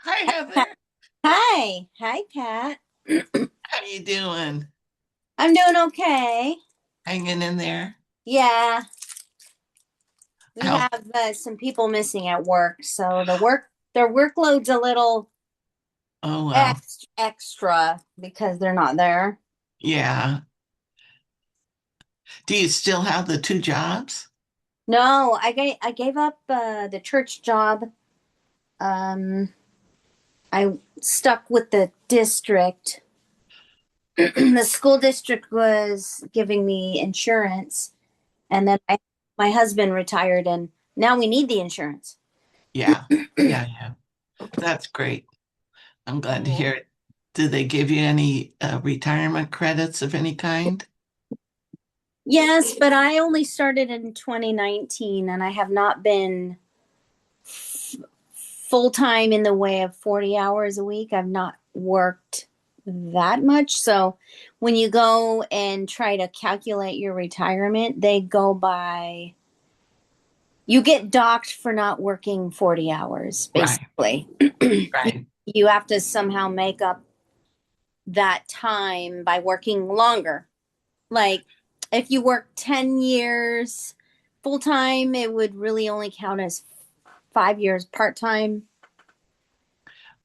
Hi, Heather. Hi. Hi, Kat. How you doing? I'm doing okay. Hanging in there? Yeah, we How? have some people missing at work, so their workload's a little Oh, well. extra because they're not there. Yeah. Do you still have the two jobs? No, I gave up the church job. Um, I stuck with the district. The school district was giving me insurance, and then my husband retired, and now we need the insurance. Yeah. Yeah, yeah. That's great. I'm glad to hear it. Did they give you any retirement credits of any kind? Yes, but I only started in 2019 and I have not been full time in the way of 40 hours a week. I've not worked that much. So when you go and try to calculate your retirement, they go by, you get docked for not working 40 hours, Right, basically. right. You have to somehow make up that time by working longer. Like if you work 10 years full time, it would really only count as 5 years part time.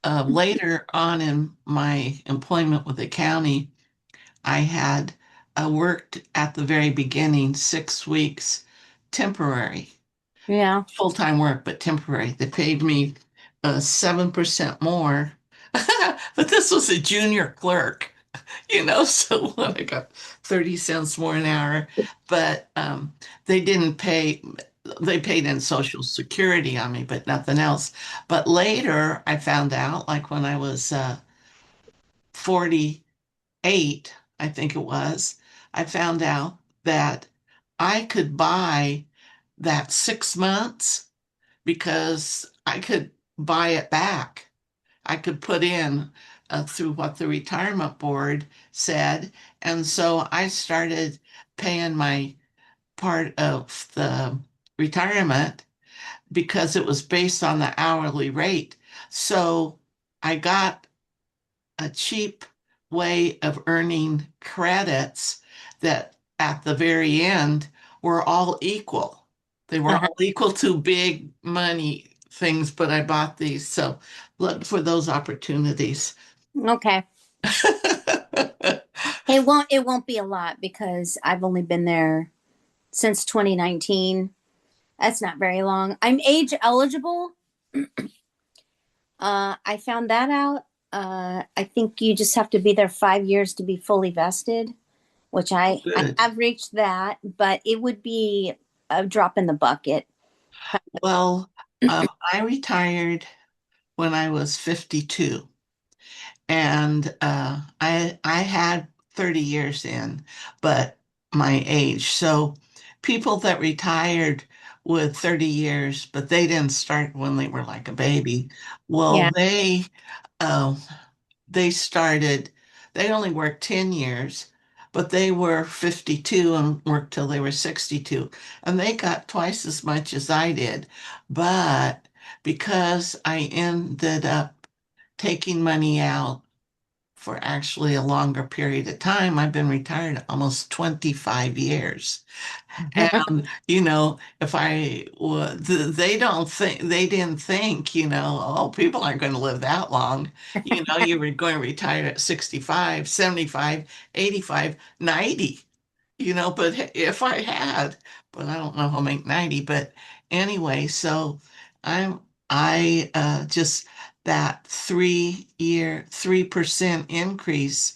Later on in my employment with the county, I had worked at the very beginning 6 weeks temporary. Yeah. Full-time work, but temporary. They paid me 7% more. But this was a junior clerk, so what, I got 30 cents more an hour. But they didn't pay, they paid in Social Security on me, but nothing else. But later I found out, like when I was 48, I think it was, I found out that I could buy that 6 months because I could buy it back. I could put in through what the retirement board said. And so I started paying my part of the retirement because it was based on the hourly rate. So I got a cheap way of earning credits that at the very end were all equal. They were Uh-huh. all equal to big money things, but I bought these. So look for those opportunities. Okay. It won't be a lot because I've only been there since 2019. That's not very long. I'm age eligible. I found that out. I think you just have to be there 5 years to be fully vested, which I Good. have reached that, but it would be a drop in the bucket. Well, I retired when I was 52, and I had 30 years in, but my age. So people that retired with 30 years, but they didn't start when they were like a baby. Well, Yeah. uh, they started, they only worked 10 years, but they were 52 and worked till they were 62. And they got twice as much as I did. But because I ended up taking money out for actually a longer period of time, I've been retired almost 25 years. And, if they don't think, they didn't think, oh, people aren't going to live that long. You were going to retire at 65, 75, 85, 90, but if I had, but I don't know if I'll make 90. But anyway, so I'm, just that 3 year, 3% increase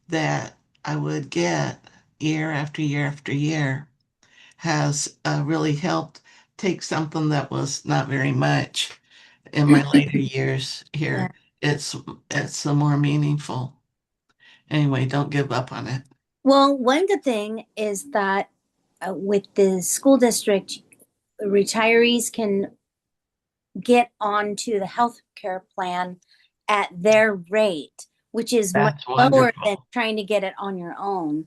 that I would get year after year after year has really helped take something that was not very much in my later years Yeah. here. It's it's more meaningful. Anyway, don't give up on it. Well, one good thing is that with the school district, retirees can get onto the health care plan at their rate, which is much That's lower than wonderful. trying to get it on your own.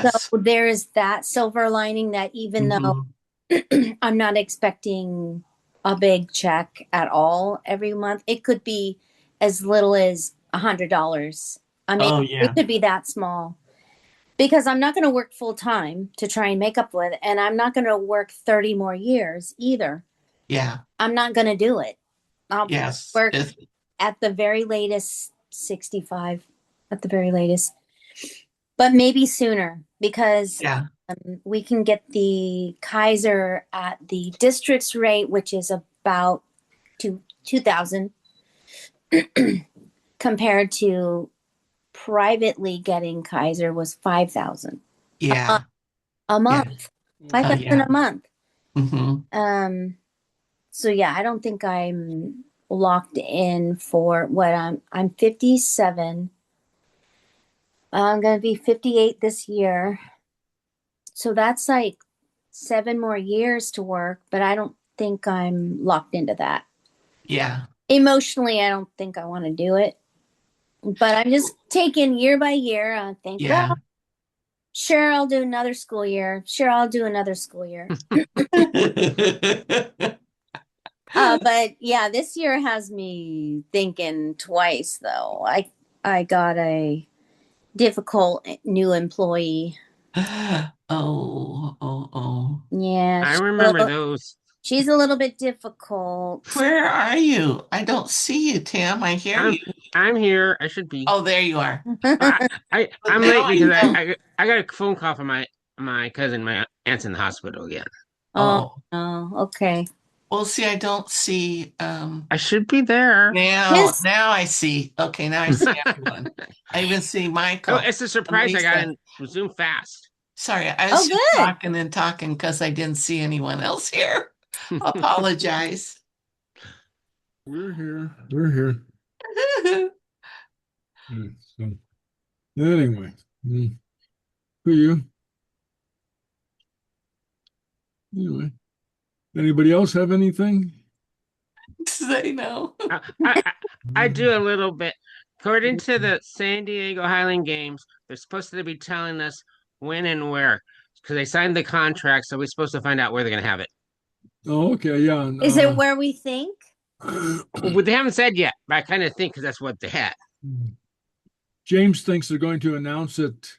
So Yes. there is that silver lining that even though Mhm. I'm not expecting a big check at all every month, it could be. as little as $100. I mean, Oh, it yeah. could be that small because I'm not going to work full time to try and make up with, and I'm not going to work 30 more years either. Yeah. I'm not going to do it. I'll Yes. work at the very latest 65, at the very latest, but maybe sooner because Yeah. we can get the Kaiser at the district's rate, which is about 2,000 compared to privately getting Kaiser was 5,000 Yeah. a Yeah. month, 5,000 Yeah. a month. Mm-hmm. So yeah, I don't think I'm locked in for what I'm 57. I'm gonna be 58 this year. So that's like 7 more years to work, but I don't think I'm locked into that. Yeah. Emotionally, I don't think I want to do it. But I'm just taking year by year. I think, well, Yeah. sure, I'll do another school year. Sure, I'll do another school year. But yeah, this year has me thinking twice though. I got a difficult new employee. Oh, oh, oh. Yeah, I remember those. she's a little bit difficult. Where are you? I don't see you, Tim. I hear I'm you. I'm here. I should be. Oh, there you are. But I'm now late I because know. I got a phone call from my cousin. My aunt's in the hospital again. Oh, Oh, no. Okay. well, see, I don't see I should be there. Yes. now I see. Okay, now I see everyone. I even see Oh, Michael it's a and surprise. I got Lisa. in Zoom fast. Sorry, I was Oh, just good. talking and talking because I didn't see anyone else here. Apologize. We're here. We're here. So anyway, who you? Anyway, anybody else have anything? Say no. I do a little bit. According to the San Diego Highland Games, they're supposed to be telling us when and where because they signed the contract, so we're supposed to find out where they're gonna have it. Oh, okay, yeah. Is it where we think? Well, they haven't said yet, but I kind of think because that's what they had. James thinks they're going to announce it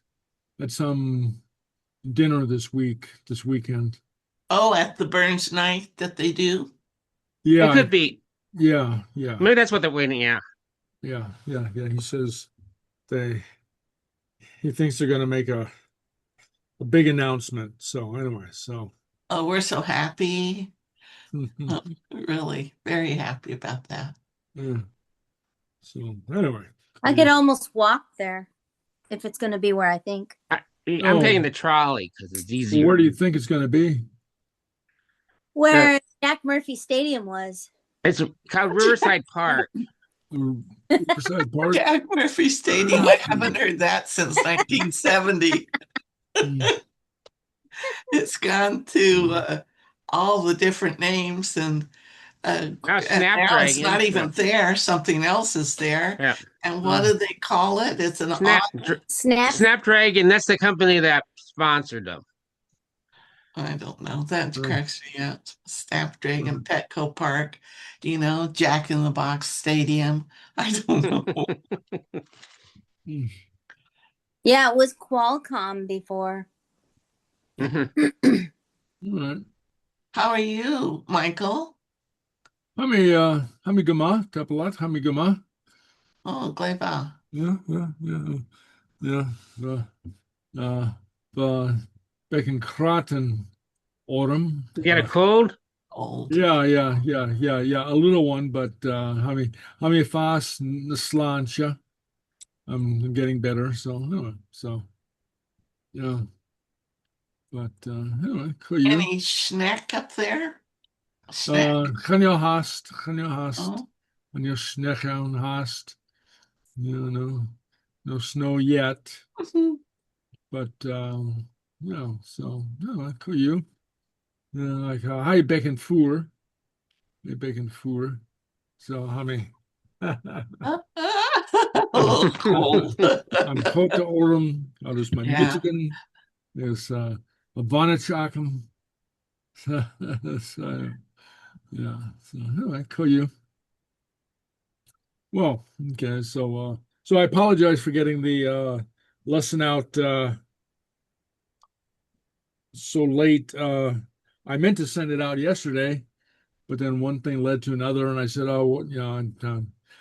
at some dinner this weekend. Oh, at the Burns night that they do. It Yeah, could be. yeah. Maybe that's what they're waiting. Yeah. Yeah. He says he thinks they're going to make a big announcement. So anyway, so Oh, we're so happy. Oh, really, very happy about that. yeah. So anyway, I could almost walk there if it's going to be where I think. I'm taking the trolley because it's well, easier. where do you think it's going to be? Where Jack Murphy Stadium was. It's called Riverside Park. Riverside Park. Jack Murphy Stadium. I haven't heard that since 1970. It's gone to all the different names, and Now now it's Snapdragon. not even there. Something else is there. Yeah. And what do they call it? It's an Snap. Snapdragon. That's the company that sponsored them. I don't know. That cracks me up. Snapdragon, Petco Park, Jack in the Box Stadium. I don't know. Yeah, it was Qualcomm before. All right. How are you, Michael? Hami gama, tapalat, hami gama. Oh, gleba. Yeah. Back in Kraten, autumn. You got a cold? Old. Yeah. A little one, but hami fast naslancha. I'm getting better, so anyway, yeah. But anyway, cool you. Any snack up there? Snack. Chanyo hast, Oh, and your schnechen hast. No snow yet, but so no, cool you. Like hi bacon four. So how many? oh, cold. I'm Kota Orem, there's my Yeah. Michigan, there's a Vanachakam. So yeah, so anyway, cool you. Well, okay, so I apologize for getting the lesson out so late. I meant to send it out yesterday, but then one thing led to another, and I said, "Oh, well,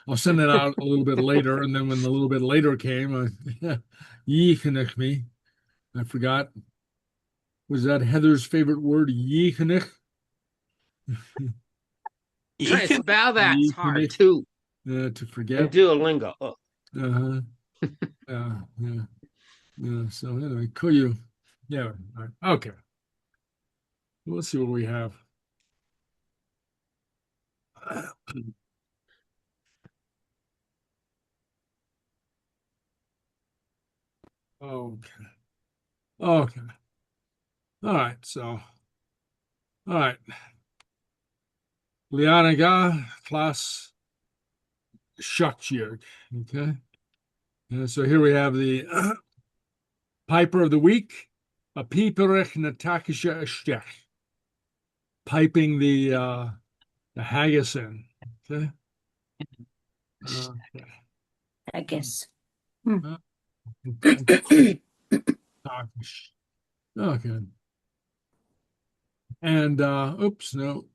I'll send it out a little bit later." And then when the little bit later came, yichenich me, I forgot. Was that Heather's favorite word? Yichenich. Try to spell that's hard too. To forget. And Duolingo. Oh. Uh-huh. Yeah. Yeah. So anyway, cool you. Yeah. All right. Okay. Let's see what we have. Okay. Okay. All right. So, all right. Lianaga Class Seachdaine. Okay. And so here we have the Piper of the Week, a Piperich Natakisha Estech. Piping the haggis in. Okay. Okay. I guess. Okay. And oops, no.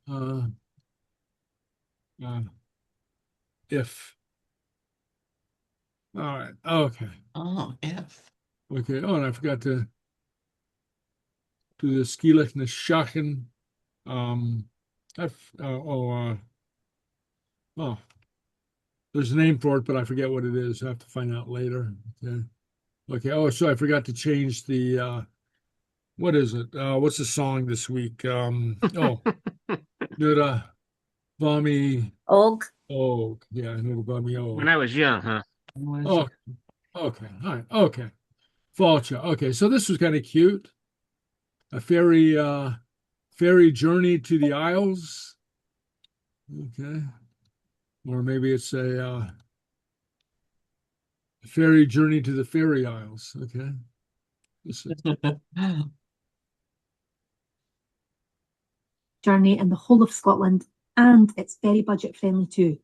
If. All right. Okay. Oh, if. Okay. Oh, and I forgot to do the Sgeulachd na Shachen. Oh, there's a name for it, but I forget what it is. I have to find out later. Okay. Okay. Oh, so I forgot to change the what is it? What's the song this week? Nuda Vami Og. Oh, yeah, Nuda Vami Oh. When I was young, huh? Oh, okay. All right. Okay. Fàilte. Okay, so this was kind of cute. A ferry journey to the Isles. Okay. Or maybe it's a ferry journey to the Fairy Isles. Okay. Journey in the whole of Scotland, and it's very budget friendly too.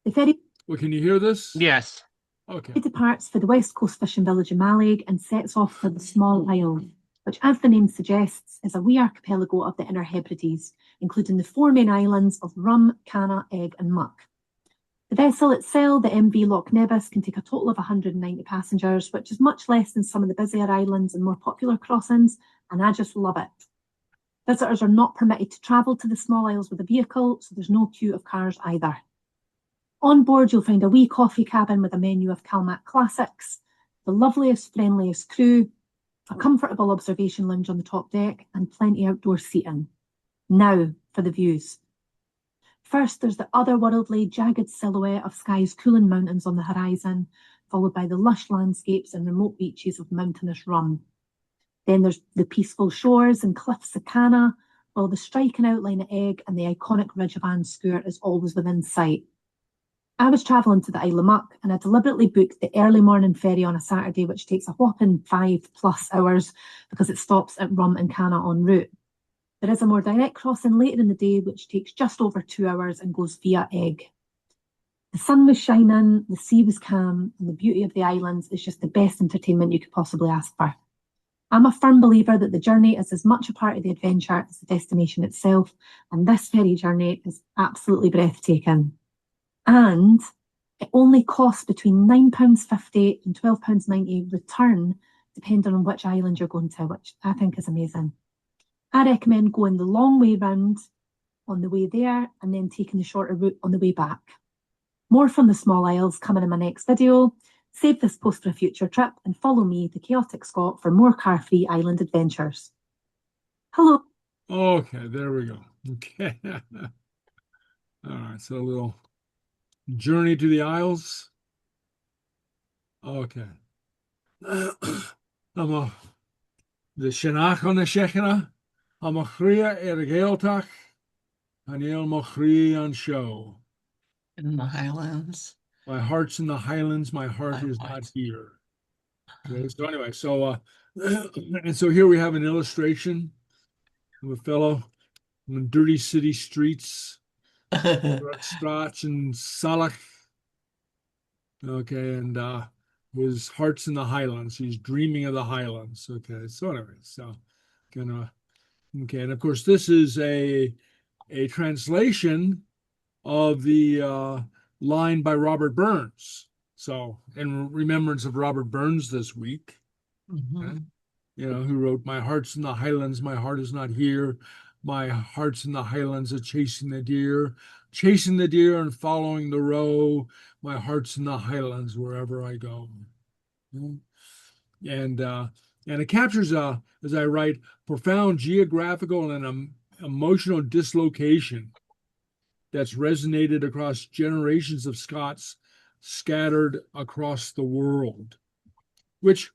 The ferry Well, can you hear this? Yes. Okay. departs for the west coast fishing village of Mallaig and sets off for the small isle, which, as the name suggests, is a wee archipelago of the Inner Hebrides, including the four main islands of Rum, Canna, Egg and Muck. The vessel itself, the MV Loch Nevis, can take a total of 190 passengers, which is much less than some of the busier islands and more popular crossings, and I just love it. Visitors are not permitted to travel to the small isles with a vehicle, so there's no queue of cars either. On board, you'll find a wee coffee cabin with a menu of Calmac classics, the loveliest, friendliest crew, a comfortable observation lounge on the top deck, and plenty outdoor seating. Now for the views. First, there's the otherworldly, jagged silhouette of Skye's cooling mountains on the horizon, followed by the lush landscapes and remote beaches of mountainous Rum. Then there's the peaceful shores and cliffs of Canna, while the striking outline of Egg and the iconic ridge of Anscourt is always within sight. I was travelling to the Isle of Muck, and I deliberately booked the early morning ferry on a Saturday, which takes a whopping 5+ hours because it stops at Rum and Canna en route. There is a more direct crossing later in the day, which takes just over 2 hours and goes via Egg. The sun was shining, the sea was calm, and the beauty of the islands is just the best entertainment you could possibly ask for. I'm a firm believer that the journey is as much a part of the adventure as the destination itself, and this ferry journey is absolutely breathtaking. And it only costs between £9.50 and £12.90 return, depending on which island you're going to, which I think is amazing. I recommend going the long way round on the way there and then taking the shorter route on the way back. More from the small isles coming in my next video. Save this post for a future trip and follow me, the Chaotic Scot, for more car-free island adventures. Hello. Okay, there we go. Okay. All right, so a little journey to the Isles. Okay. The Shenach on the Shechina. I'm a chria Gaeltach, and you'll mochri on show. In the Highlands. My heart's in the Highlands. My heart is not here. Okay, so anyway, and so here we have an illustration of a fellow in dirty city streets, Strach and Salach, Okay, and his heart's in the Highlands. He's dreaming of the Highlands. Okay, so anyway, so gonna okay, and of course this is a translation of the line by Robert Burns. So in remembrance of Robert Burns this week, okay, who wrote "My heart's in the Highlands, my heart is not here. My heart's in the Highlands, a chasing the deer and following the roe. My heart's in the Highlands wherever I go." And it captures as I write, profound geographical and emotional dislocation that's resonated across generations of Scots scattered across the world, which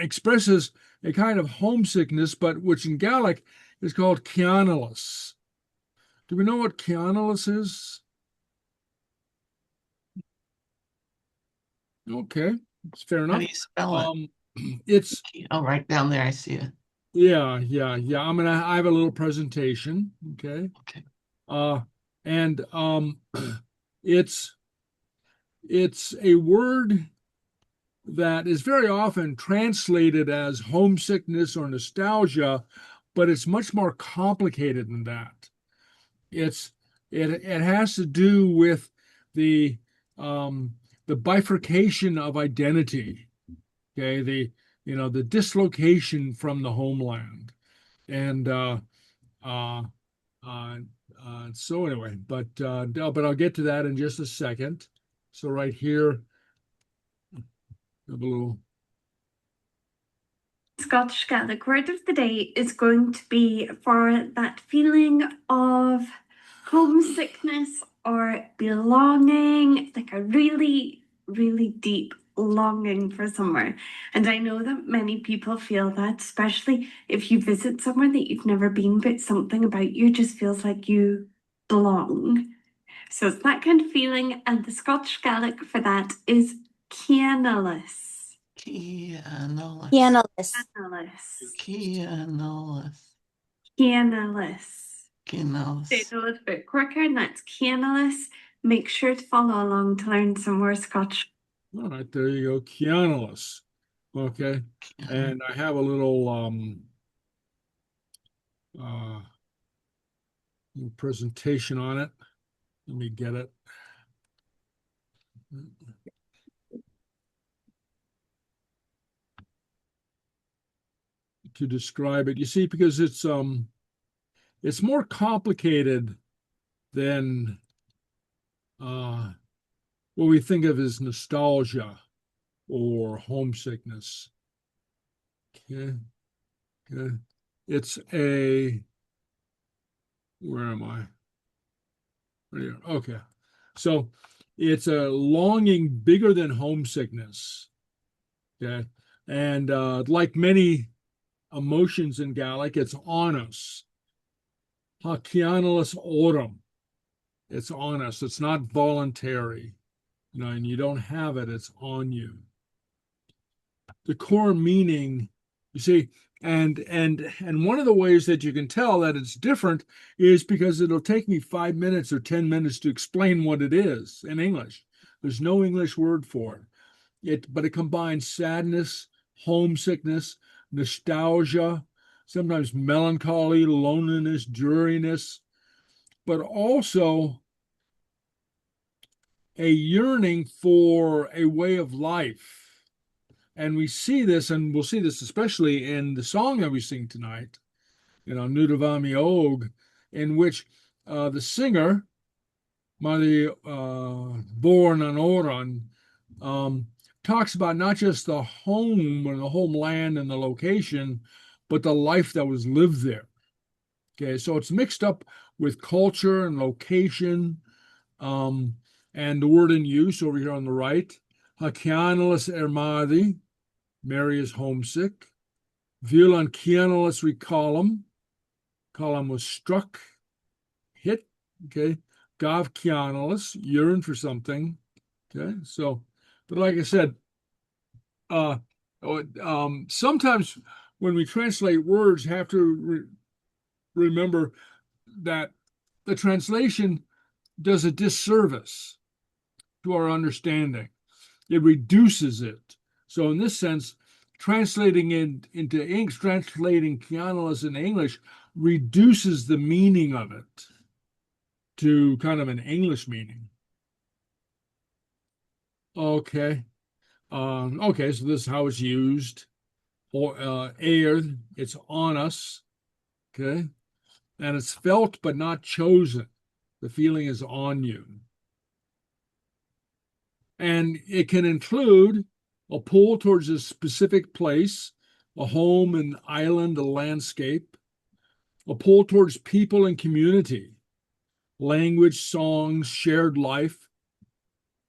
expresses a kind of homesickness, but which in Gaelic is called ceannalas. Do we know what ceannalas is? Okay, it's fair How enough. do you spell it? It's Oh, right down there, I see it. yeah. I have a little presentation. Okay. Okay. And it's a word that is very often translated as homesickness or nostalgia, but it's much more complicated than that. It has to do with the bifurcation of identity. Okay, the dislocation from the homeland, and so anyway, but I'll get to that in just a second. So right here, a little Scottish Gaelic word of the day is going to be for that feeling of homesickness or belonging, like a really, really deep longing for somewhere. And I know that many people feel that, especially if you visit somewhere that you've never been, but something about you just feels like you belong. So it's that kind of feeling, and the Scottish Gaelic for that is ceannalas. Ceannalas. Pianolist. Ceannalas. Ceannalas. Ceannalas. Say it a little bit quicker, and that's ceannalas. Make sure to follow along to learn some more Scottish. All right, there you go, ceannalas. Okay, and I have a little presentation on it. Let me get it. To describe it, you see, because it's more complicated than what we think of as nostalgia or homesickness. Okay. It's where am I? Right here. Okay. So it's a longing bigger than homesickness. Okay. And like many emotions in Gaelic, it's on us. Ha ceannalas Òran. It's on us. It's not voluntary. And you don't have it, it's on you. The core meaning, you see, and one of the ways that you can tell that it's different is because it'll take me 5 minutes or 10 minutes to explain what it is in English. There's no English word for it. But it combines sadness, homesickness, nostalgia, sometimes melancholy, loneliness, dreariness, but also a yearning for a way of life. And we see this, and we'll see this especially in the song that we sing tonight, Nuair Og, in which the singer, Mari born on Òran, talks about not just the home or the homeland and the location, but the life that was lived there. Okay, so it's mixed up with culture and location, and the word in use over here on the right, ceannalas Mari, Mary is homesick. Bhíolann ceannalas recallum, column was struck, hit. Okay, gav ceannalas, yearn for something. Okay, so, but like I said, sometimes when we translate words, have to remember that the translation does a disservice. to our understanding. It reduces it. So in this sense, translating it into English, translating Cianalus into English reduces the meaning of it to kind of an English meaning. Okay. Okay, so this is how it's used. Or air, it's on us. Okay. And it's felt but not chosen. The feeling is on you. And it can include a pull towards a specific place, a home, an island, a landscape, a pull towards people and community, language, songs, shared life.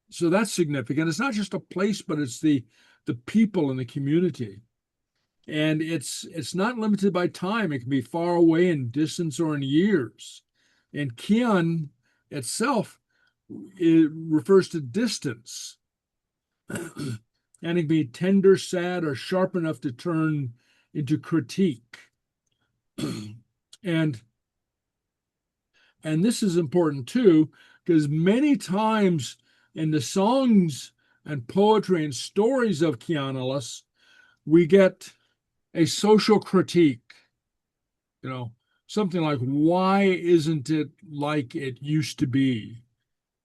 So that's significant. It's not just a place, but it's the people and the community. And it's not limited by time. It can be far away in distance or in years. And Cian itself, it refers to distance. And it can be tender, sad, or sharp enough to turn into critique. And this is important too, because many times in the songs and poetry and stories of Cianalus, we get a social critique, something like, why isn't it like it used to be?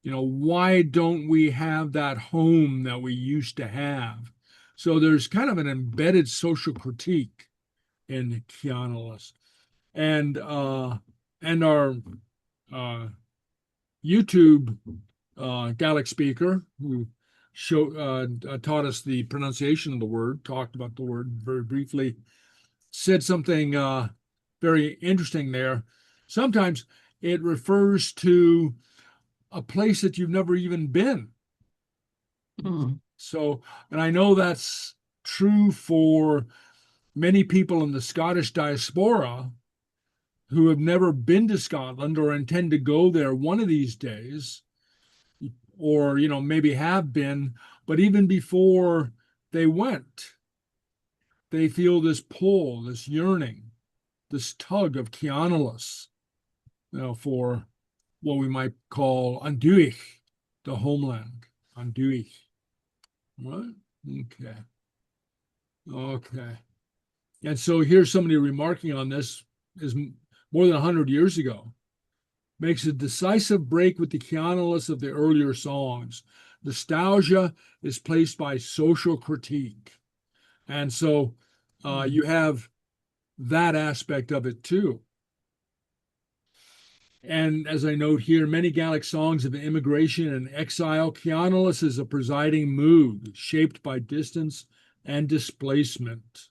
Why don't we have that home that we used to have? So there's kind of an embedded social critique in Cianalus. And our YouTube Gaelic speaker who taught us the pronunciation of the word, talked about the word very briefly, said something very interesting there. Sometimes it refers to a place that you've never even been. So, and I know that's true for many people in the Scottish diaspora who have never been to Scotland or intend to go there one of these days, or, maybe have been, but even before they went, they feel this pull, this yearning, this tug of Cianalus, for what we might call Anduich, the homeland, Anduich. Right? Okay. And so here's somebody remarking on this is more than 100 years ago. Makes a decisive break with the Cianalus of the earlier songs. Nostalgia is placed by social critique. And so you have that aspect of it too. And as I note here, many Gaelic songs of immigration and exile, Cianalus is a presiding mood shaped by distance and displacement.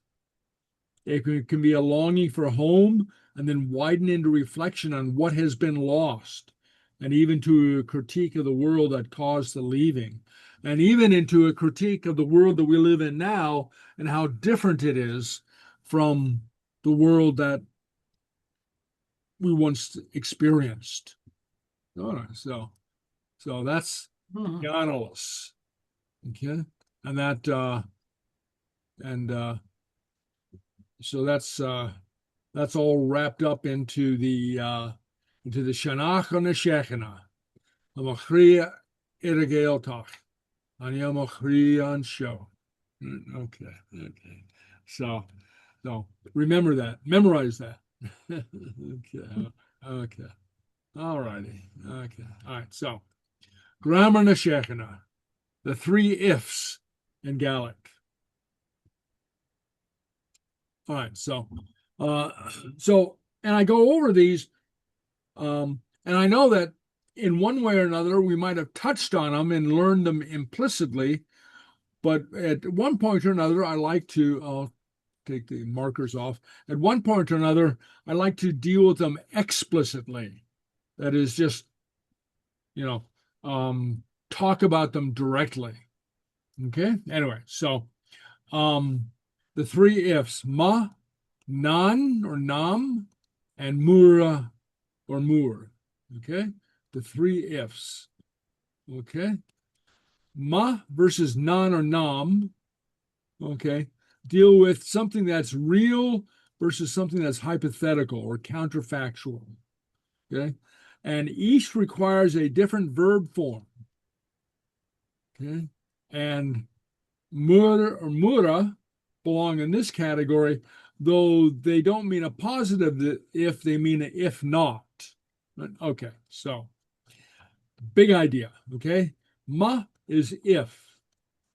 It can be a longing for home and then widen into reflection on what has been lost, and even to a critique of the world that caused the leaving, and even into a critique of the world that we live in now and how different it is from the world that we once experienced. All right, so that's Cianalus. Okay, and that so that's all wrapped up into the Shanach and the Shechina, the Machria Irrigailtach, and the Machria and Show. Okay. So remember that, memorize that. Okay. All righty. Okay. All right. So, Gràmar na Shechina, the 3 ifs in Gaelic. All right. So, and I go over these, and I know that in one way or another we might have touched on them and learned them implicitly, but at one point or another, I like to. I'll take the markers off. At one point or another, I like to deal with them explicitly. That is just, talk about them directly. Okay. Anyway, so the 3 ifs: ma, nan or nam, and mura or mur. Okay. The 3 ifs. Okay. Ma versus nan or nam. Okay. Deal with something that's real versus something that's hypothetical or counterfactual. Okay. And each requires a different verb form. Okay. And mur or mura belong in this category, though they don't mean a positive if, they mean a if not. Okay, so big idea. Okay. Ma is if.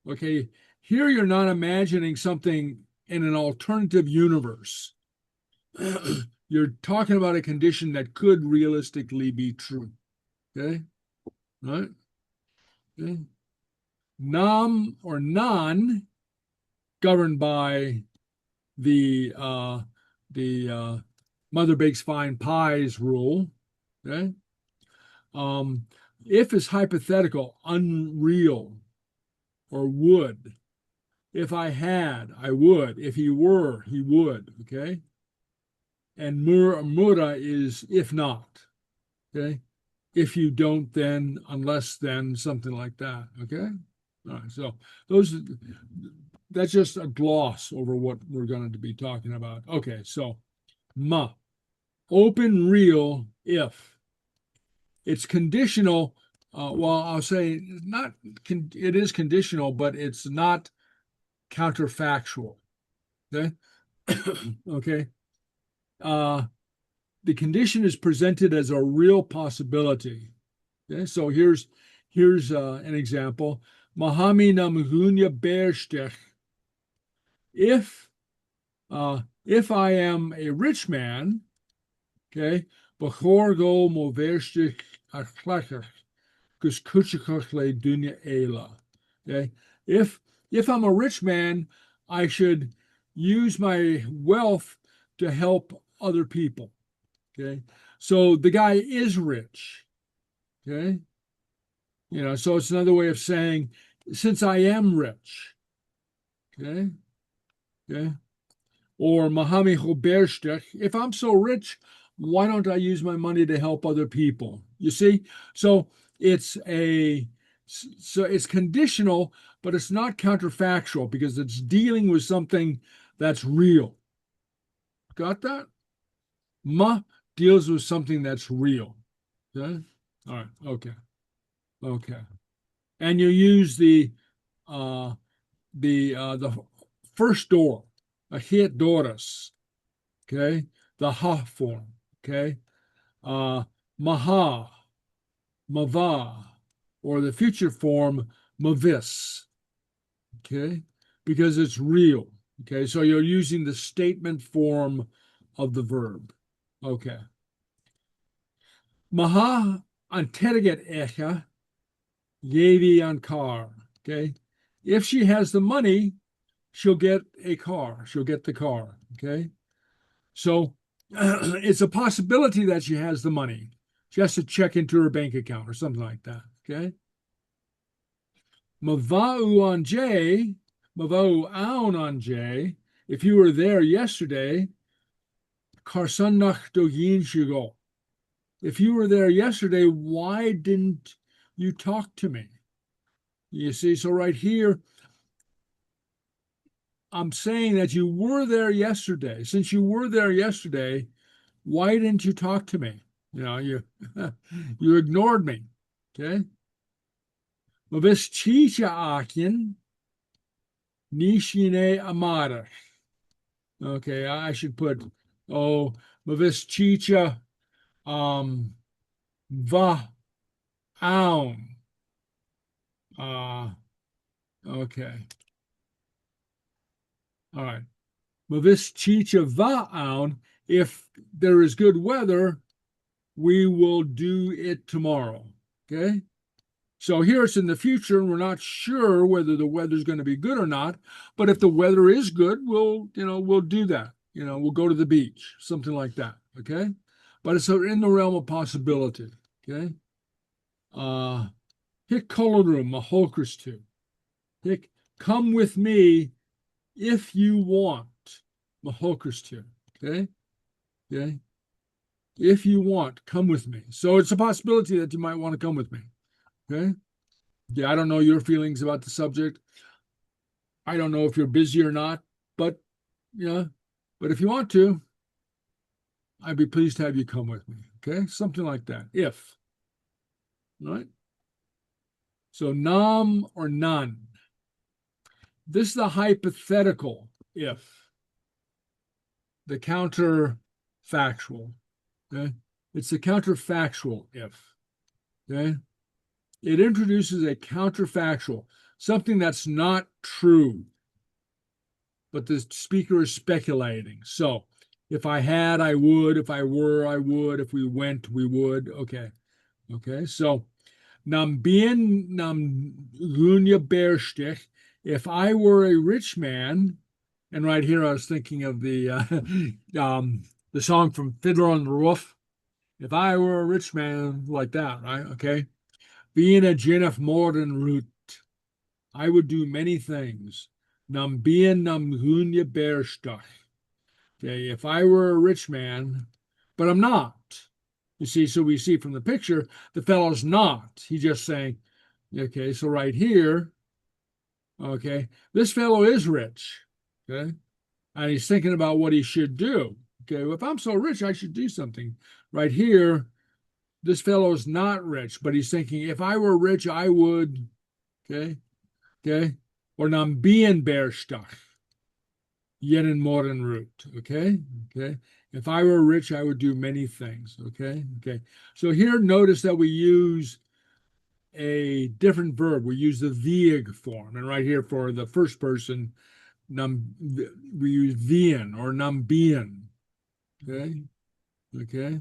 Okay. Here you're not imagining something in an alternative universe. You're talking about a condition that could realistically be true. Okay. Right. Okay. Nam or non, governed by the mother bakes fine pies rule. Okay. If is hypothetical, unreal, or would. If I had, I would. If he were, he would. Okay. And mura is if not. Okay. If you don't, then, unless then, something like that. Okay. All right. So that's just a gloss over what we're going to be talking about. Okay. So ma, open real if. It's conditional. Well, I'll say not. It is conditional, but it's not counterfactual. Okay. Okay. The condition is presented as a real possibility. Okay. So here's an example. Mahami namhunya berstech. If I am a rich man, okay, bechor go mo verstich achlachach, kus kuchachach le dunya ela. Okay. If I'm a rich man, I should use my wealth to help other people. Okay. So the guy is rich. Okay. So it's another way of saying, since I am rich. Okay. Okay. Or Mahami Choberstech, if I'm so rich, why don't I use my money to help other people? You see? So it's conditional, but it's not counterfactual because it's dealing with something that's real. Got that? Ma deals with something that's real. Okay? All right. Okay. Okay. And you use the first door, a hit doris. Okay. The ha form. Okay. Maha, mava, or the future form mavis. Okay. Because it's real. Okay. So you're using the statement form of the verb. Okay. Maha anteriget echa, yevi ankar. Okay. If she has the money, she'll get a car. She'll get the car. Okay. So it's a possibility that she has the money. She has to check into her bank account or something like that. Okay. Mavau on J, Mavau aun on J. If you were there yesterday, Karsanach dogin shigo. If you were there yesterday, why didn't you talk to me? You see, so right here, I'm saying that you were there yesterday. Since you were there yesterday, why didn't you talk to me? You ignored me. Okay. Mavis chicha akin nishine amara. Okay, I should put mavis chicha va aun. Okay. All right. Mavis chicha va aun. If there is good weather, we will do it tomorrow. Okay. So here it's in the future, and we're not sure whether the weather's going to be good or not. But if the weather is good, we'll do that. We'll go to the beach, something like that. Okay. But it's in the realm of possibility. Okay. Hick kolorum maholkristu. Hick, come with me if you want. Maholkristu. Okay. Okay. If you want, come with me. So it's a possibility that you might want to come with me. Okay. Yeah, I don't know your feelings about the subject. I don't know if you're busy or not, but if you want to, I'd be pleased to have you come with me. Okay. Something like that. If. All right. So nam or none. This is the hypothetical if, the counterfactual. Okay, it's the counterfactual if. Okay, it introduces a counterfactual, something that's not true, but the speaker is speculating. So, if I had, I would. If I were, I would. If we went, we would. Okay. Okay. So, nam bien nam gunya berstich. If I were a rich man, and right here I was thinking of the song from Fiddler on the Roof. If I were a rich man, like that, right? Okay. Being a Jennifer Morden root, I would do many things. Nam bien nam gunya berstich. Okay, if I were a rich man, but I'm not. You see, so we see from the picture, the fellow's not. He's just saying, okay, so right here, okay, this fellow is rich. Okay, and he's thinking about what he should do. Okay, well, if I'm so rich, I should do something. Right here, this fellow is not rich, but he's thinking, if I were rich, I would. Okay, okay, or nam bien berstach. Yenen modern root. Okay. Okay. If I were rich, I would do many things. Okay. Okay. So here, notice that we use a different verb. We use the viig form. And right here for the first person, we use vien or nambien. Okay. Okay.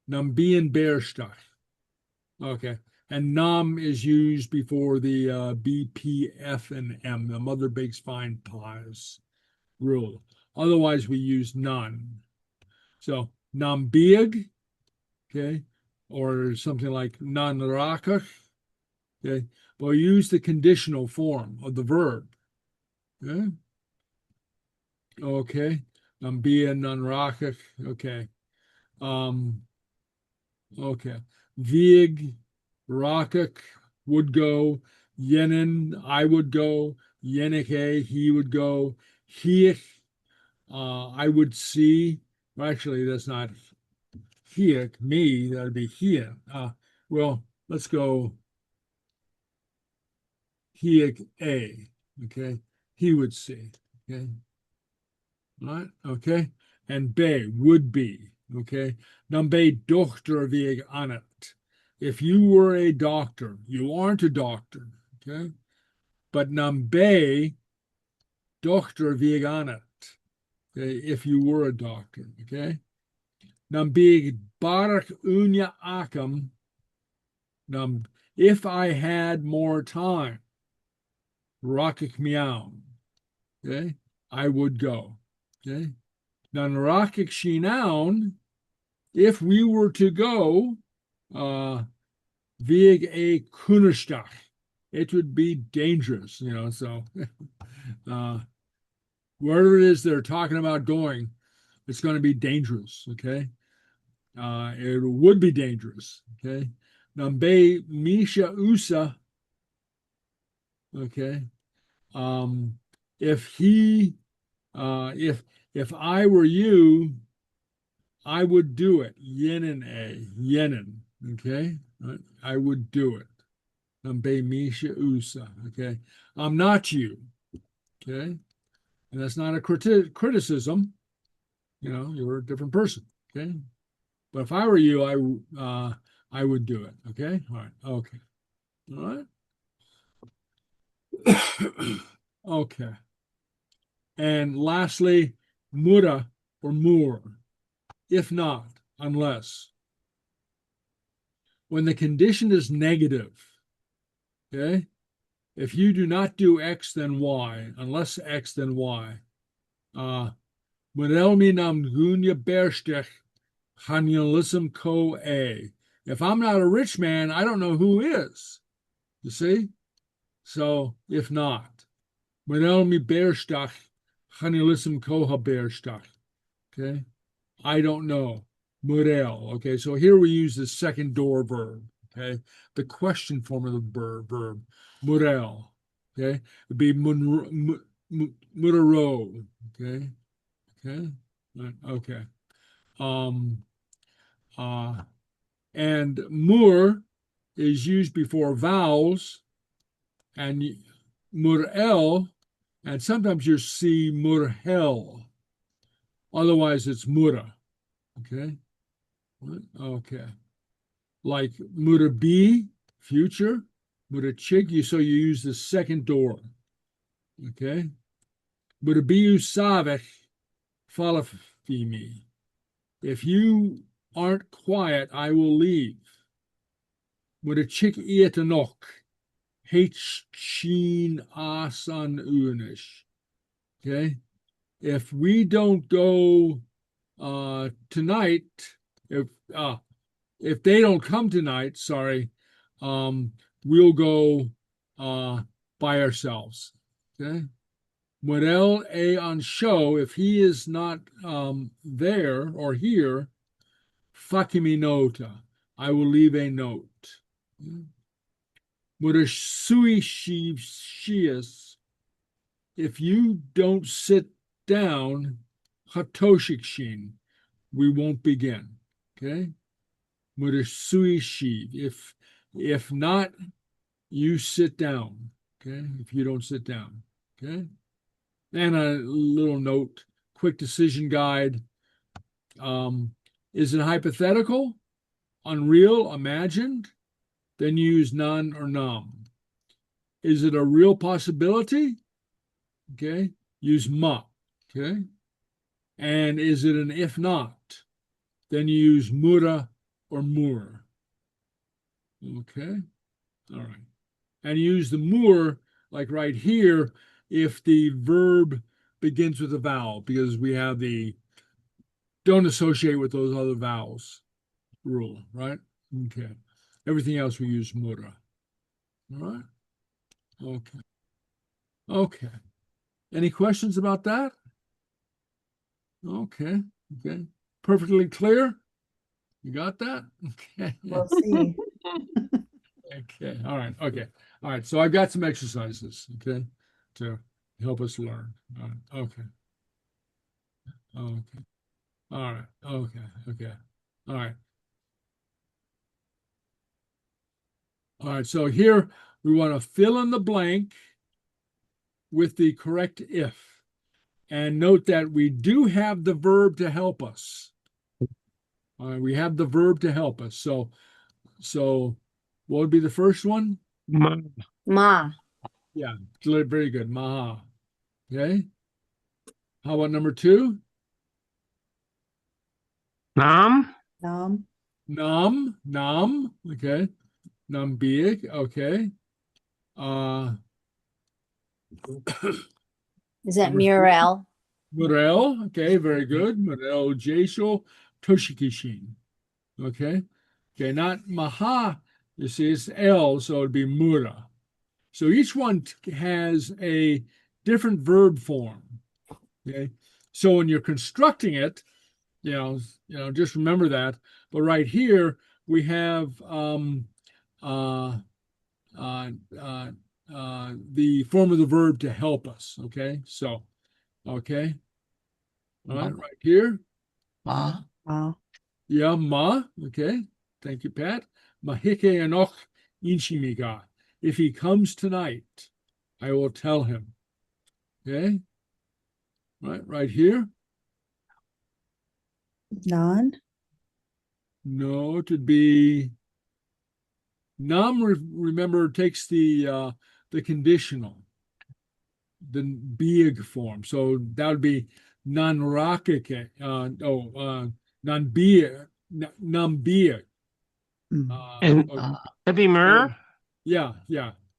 Nambien berstach. Okay. And nam is used before the B, P, F, and M, the mother bakes fine pies rule. Otherwise, we use none. So nambiag, okay, or something like nanrakach, okay, but we use the conditional form of the verb. Okay. Okay. Nambia nanrakach, okay. Okay. Vig, rakach would go, yenen, I would go, yenike, he would go, hiech, I would see. Well, actually, that's not here, me, that'd be here. Well, let's go here, a, okay? He would see, okay? All right, okay? And be, would be, okay? Nambe dochter wie anet. If you were a doctor, you aren't a doctor, okay? But nambe dochter wie anet, okay? If you were a doctor, okay? Nambig barak unya akam. If I had more time, rakik meow. Okay, I would go. Okay. Nan rakik shinown. If we were to go, vig a kunestach, it would be dangerous, you know. So wherever it is they're talking about going, it's going to be dangerous. Okay. It would be dangerous. Okay. Nambe Misha Usa. Okay. If he, if I were you, I would do it. Yenen a yenen. Okay. I would do it. Nambe Misha Usa. Okay. I'm not you. Okay. And that's not a criticism. You know, you're a different person. Okay. But if I were you, I would do it. Okay. All right. Okay. All right. Okay. And lastly, mura or mur, if not, unless. When the condition is negative, okay, if you do not do X, then Y, unless X, then Y. If I'm not a rich man, I don't know who is. You see? So, if not. Okay. I don't know. Murel. Okay. So here we use the second door verb. Okay. The question form of the verb. Murel. Okay. It'd be murero. Okay. Okay. Okay. And mur is used before vowels and murel, and sometimes you see murhel. Otherwise, it's mura. Okay. Okay. Like murabi, future. Murachig, so you use the second door. Okay. Murabiu savech falafimi. If you aren't quiet, I will leave. Murachig iatanok. Sheen asan unish. Okay. If we don't go tonight, if they don't come tonight, sorry, we'll go by ourselves. Okay. Model A on show, if he is not there or here, fakimi nota, I will leave a note. Mudasui shias, if you don't sit down, hatoshikshin, we won't begin. Okay. Mudasui shiv, if not, you sit down. Okay. If you don't sit down. Okay. And a little note, quick decision guide. Is it hypothetical, unreal, imagined? Then use none or num. Is it a real possibility? Okay, use ma. Okay, and is it an if not? Then you use mura or mur. Okay, all right, and use the mur like right here if the verb begins with a vowel, because we have the don't associate with those other vowels rule, right? Okay. Everything else we use mura. All right. Okay. Okay. Any questions about that? Okay. Okay. Perfectly clear? You got that? Okay. We'll see. Okay. All right. Okay. All right. So I've got some exercises, okay, to help us learn. All right. Okay. Okay. All right. Okay. Okay. All right. All right. So here we want to fill in the blank with the correct if. And note that we do have the verb to help us. All right, we have the verb to help us. So what would be the first one? Ma. Yeah, very good. Maha. Okay. How about number two? Nam. Nom. Nam. Okay. Nambiik. Okay. Is that Number Muriel? Murel. Okay, very good. Murel Jesho Toshikishin. Okay. Okay, not Maha. You see, it's L, so it'd be Mura. So each one has a different verb form. Okay. So when you're constructing it, just remember that. But right here we have the form of the verb to help us. Okay. So, okay. All right, right here. Ma. Ma. Yeah, ma. Okay. Thank you, Pat. Mahike enoch inchimiga. If he comes tonight, I will tell him. Okay. Right here. Non. No, it would be nam. Remember, takes the conditional, the big form. So that would be non rakike. Non bia, nam bia. And Okay. that'd be Mur. Yeah.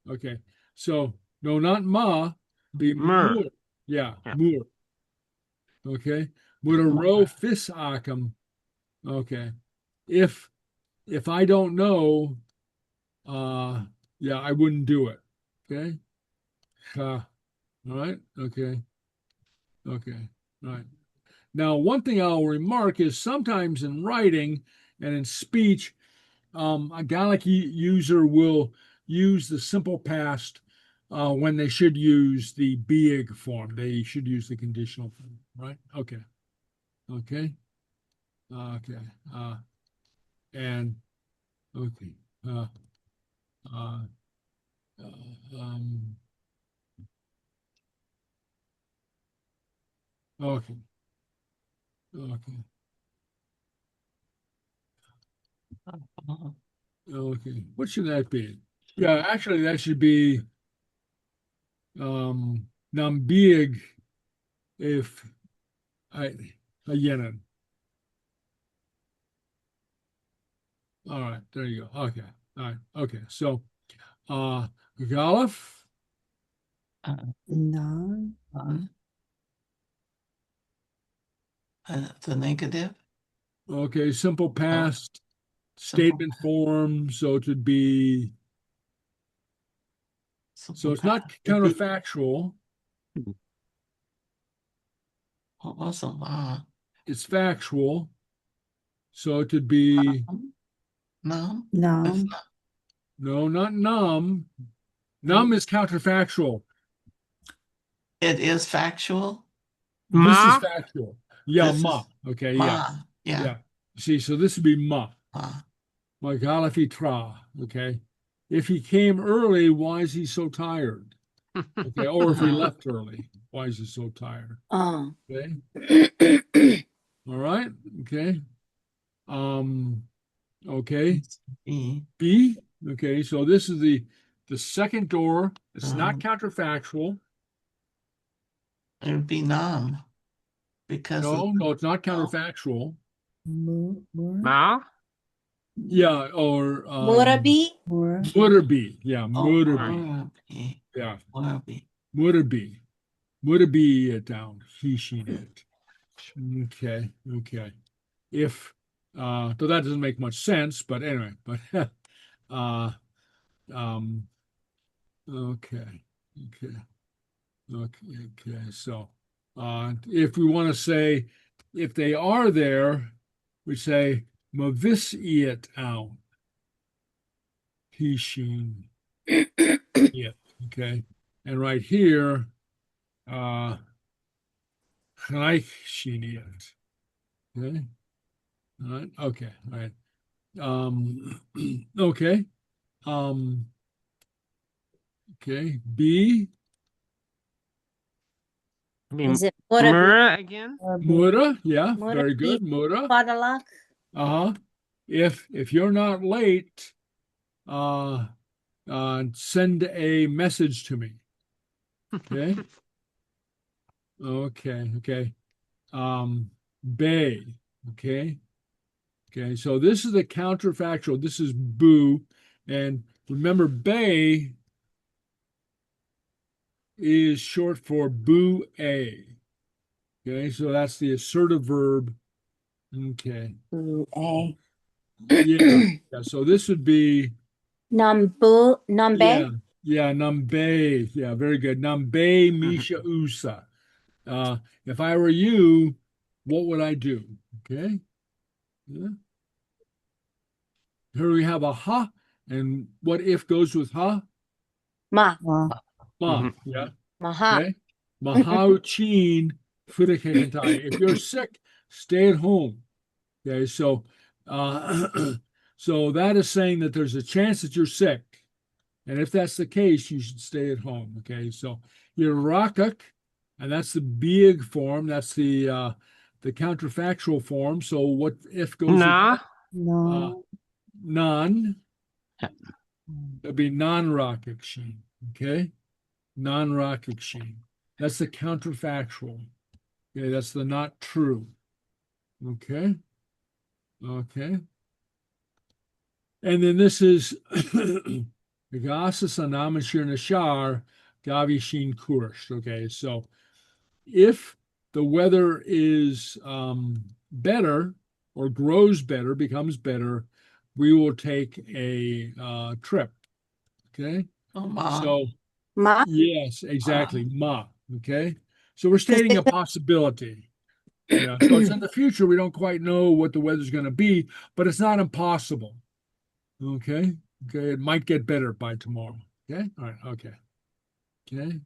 Okay. So no, not ma. Be Mur. mur. Yeah, Yeah. mur. Okay. Muraro fis akum. Okay. If I don't know, I wouldn't do it. Okay. All right. Okay. Okay. All right. Now, one thing I'll remark is sometimes in writing and in speech, a Gaelic user will use the simple past when they should use the big form. They should use the conditional form, right? Okay. Okay. Okay. And okay. Okay. Okay. Okay. What should that be? Yeah, actually, that should be Nambiig if I Yenan. All right, there you go. Okay. All right. Okay. So Galif. No. The negative. Okay, simple past Simple statement form. So it would be so it's not counterfactual. What was a law? It's factual. So it could be No. No. It's not. no, not num. Num is counterfactual. It is factual. This Ma? is factual. Yeah, This ma. is Okay, ma. yeah. Yeah. Yeah. See, so this would be ma. Ma. My God, if he tra. Okay. If he came early, why is he so tired? Okay. Or if he left early, why is he so tired? Oh. Okay. All right. Okay. Okay. E. B. Okay. So this is the second door. It's not counterfactual. It would be nom because No, it's not counterfactual. Ma? Yeah, or Murabi? Murderby. Yeah, Murderby. Murabi. Yeah, Murabi. Murderby. Murderby down. He, she, it. Okay, okay. If though that doesn't make much sense, but anyway, but okay, okay, okay. So if we want to say if they are there, we say mavis iet out. He, she, it. Okay. And right here, gleich it. Okay. All right. Okay. All right. Okay. Okay. B. Is it Murabi? Mura again? Mura. Yeah. Very good. Mura. Badalak? Uh-huh. If you're not late, send a message to me. Okay. Okay. Okay. Bay. Okay. Okay. So this is the counterfactual. This is boo. And remember, bay is short for boo a. Okay. So that's the assertive verb. Okay. A. Yeah. Yeah. So this would be Nambu? Nambe? yeah. Yeah. Nambe. Yeah. Very good. Nambe Misha Usa. If I were you, what would I do? Okay. Yeah. Here we have a ha, and what if goes with ha? Ma. Ma. Mhm. Yeah. Maha. Okay. Mahau chin if you're sick, stay at home. Okay. So, so that is saying that there's a chance that you're sick, and if that's the case, you should stay at home. Okay. So you're rakak, and that's the big form. That's the counterfactual form. So what if goes Na? with non? That'd be non-rakak shin. Okay. Non-rakak shin. That's the counterfactual. Okay, that's the not true. Okay. Okay. And then this is Gasas anamashir nashar gavi shin kursht. Okay, so if the weather is better or grows better, becomes better, we will take a trip. Okay. Oh, ma. So Ma. yes, exactly. Ma. Okay. So we're stating a possibility. Yeah. So it's in the future. We don't quite know what the weather's going to be, but it's not impossible. Okay. Okay. It might get better by tomorrow. Okay. All right. Okay. Okay.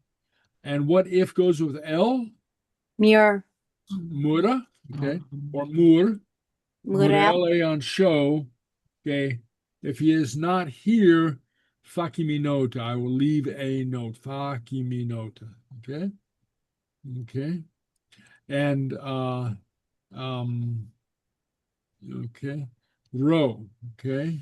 And what if goes with L? Mur. Mura. Okay. Or mur. Murel. Murele on show. Okay. If he is not here, Faciminota. I will leave a note. Faciminota. Okay. Okay. And okay. Row. Okay.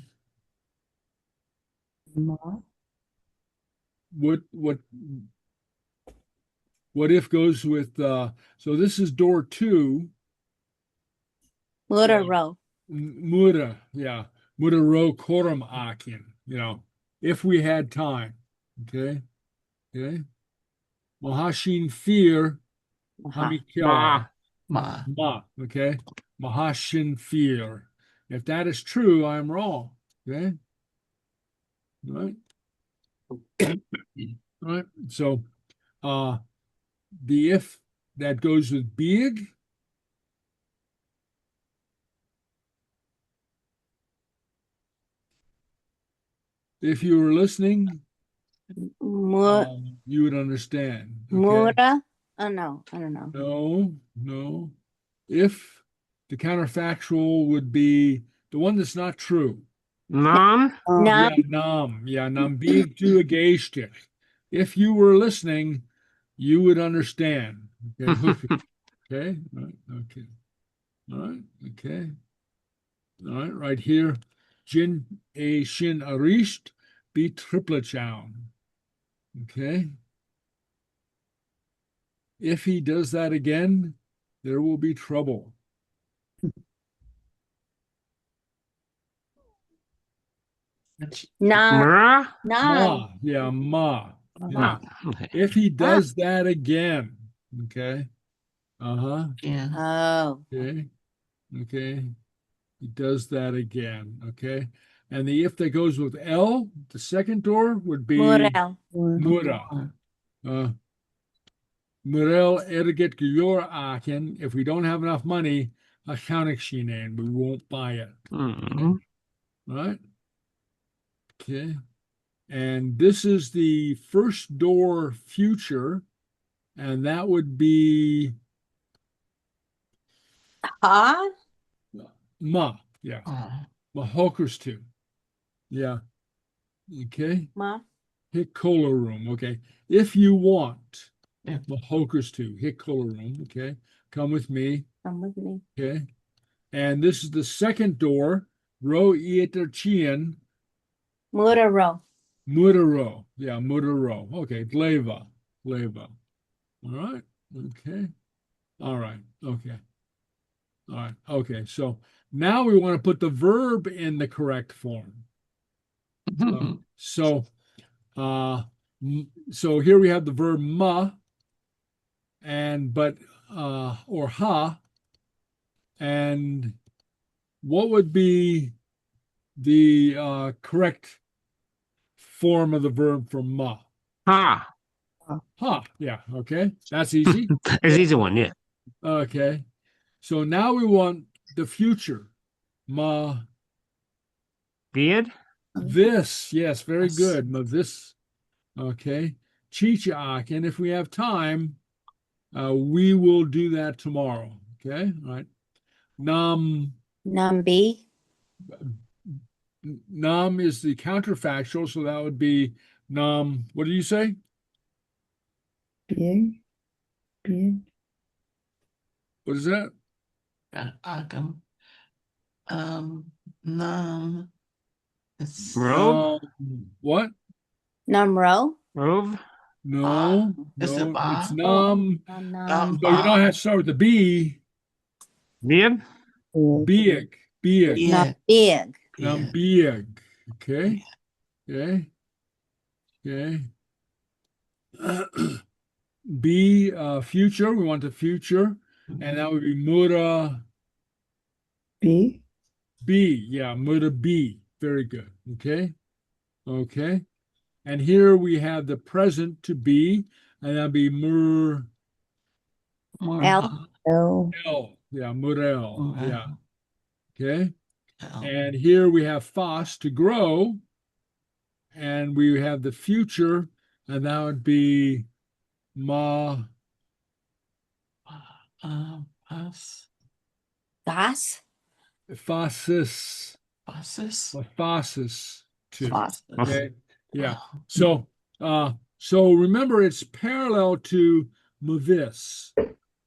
What if goes with so this is door 2. Mura row. Muda, yeah. Muda row korum akin, if we had time. Okay. Okay. Mahashin fear hamikya. Ma. Ma. Okay. Mahashin fear. If that is true, I'm wrong. Okay. All right. All right. So the if that goes with big. If you were listening, you would understand. Okay? Mura. Oh no, I don't know. No, no. If the counterfactual would be the one that's not true. Nam. Yeah, nam. Yeah, nam big to a geistig. If you were listening, you would understand. Okay. Okay. All right. Okay. All right. Okay. All right. Right here. Jin a shin arisht be triplet chown. Okay. If he does that again, there will be trouble. Nah. Mra. Ma, yeah, ma. Yeah. Okay. If he does that again, okay. Uh-huh. Yeah. Oh. Okay. Okay. He does that again. Okay. And the if that goes with L, the second door would be Murel. Mura. Murel erget gyor aken. If we don't have enough money, a shine, we won't buy it. Mm. Right? Okay. And this is the first door future, and that would be Ha? ma. Yeah. Mahokers too. Yeah. Okay. Ma. Hit cola room. Okay. If you want Yeah. Mahokers too, hit cola room. Okay. Come with me. Come with me. Okay. And this is the second door. Ro ieter chien. Mura row. Mudaro. Yeah, Mudaro. Okay. Gleva. Gleva. All right. Okay. All right. Okay. All right. Okay. So now we want to put the verb in the correct form. So here we have the verb ma or ha, and what would be the correct form of the verb for ma? Ha. Ha. Yeah. Okay. That's easy. It's an easy one, yeah. Okay. So now we want the future. Ma. Beard. This. Yes. Very Yes. good. Ma this. Okay. Chichak. And if we have time, we will do that tomorrow. Okay. All right. Nam. Nambi. Nam is the counterfactual. So that would be nam. What do you say? Bien. Bien. What is that? Agam. Nam. It's Robe. What? Namro. Rove. No. Is it No. ba? It's nam. Nam. So you don't have to start with the B. Beard. Big. Big. Yeah. Big. Nam big. Okay. Okay. Okay. B future. We want the future. And that would be Mura B. B. Yeah, Mura B. Very good. Okay. Okay. And here we have the present to be, and that'd be Mur L. L. L. Yeah, Murel. Yeah. Okay. L. And here we have Fos to grow, and we have the future, and that would be Ma Pas. Gas. Phosis. Passes. Phosis too. Fos. Okay. Yeah. So remember, it's parallel to mavis.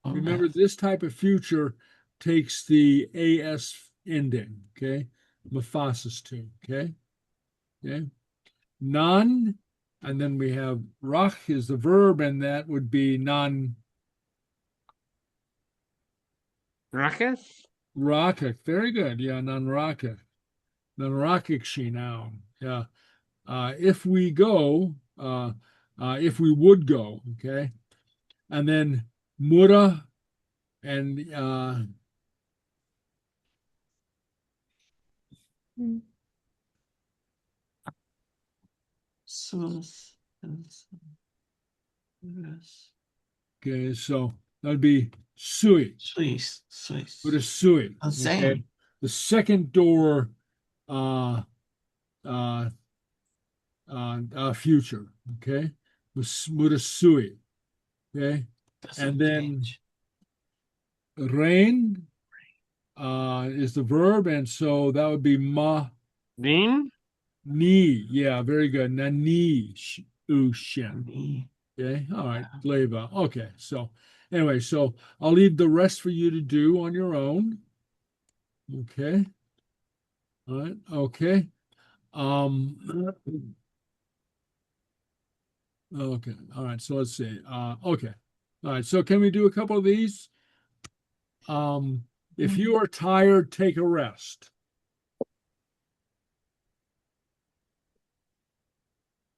Remember, this type of future takes the as ending. Okay, mephasis too. Okay. Okay. None, and then we have rach is the verb, and that would be non Ruckus? rakik. Very good. Yeah, non rakik. Non rakik she noun. Yeah. If we go, if we would go, okay, and then mura and okay, so that'd be sui. Swiss, Swiss. What is sui? The same. Okay, the second door uh future, okay, with a sui, okay, Doesn't and then change. rain is the verb, and so that would be ma Dean? ni. Yeah, very good. Na ni ushin. Me. Okay, all right, leva. Okay, so anyway, so I'll leave the rest for you to do on your own. Okay, all right, okay. Okay, all right, so let's see. Okay, all right, so can we do a couple of these? If you are tired, take a rest.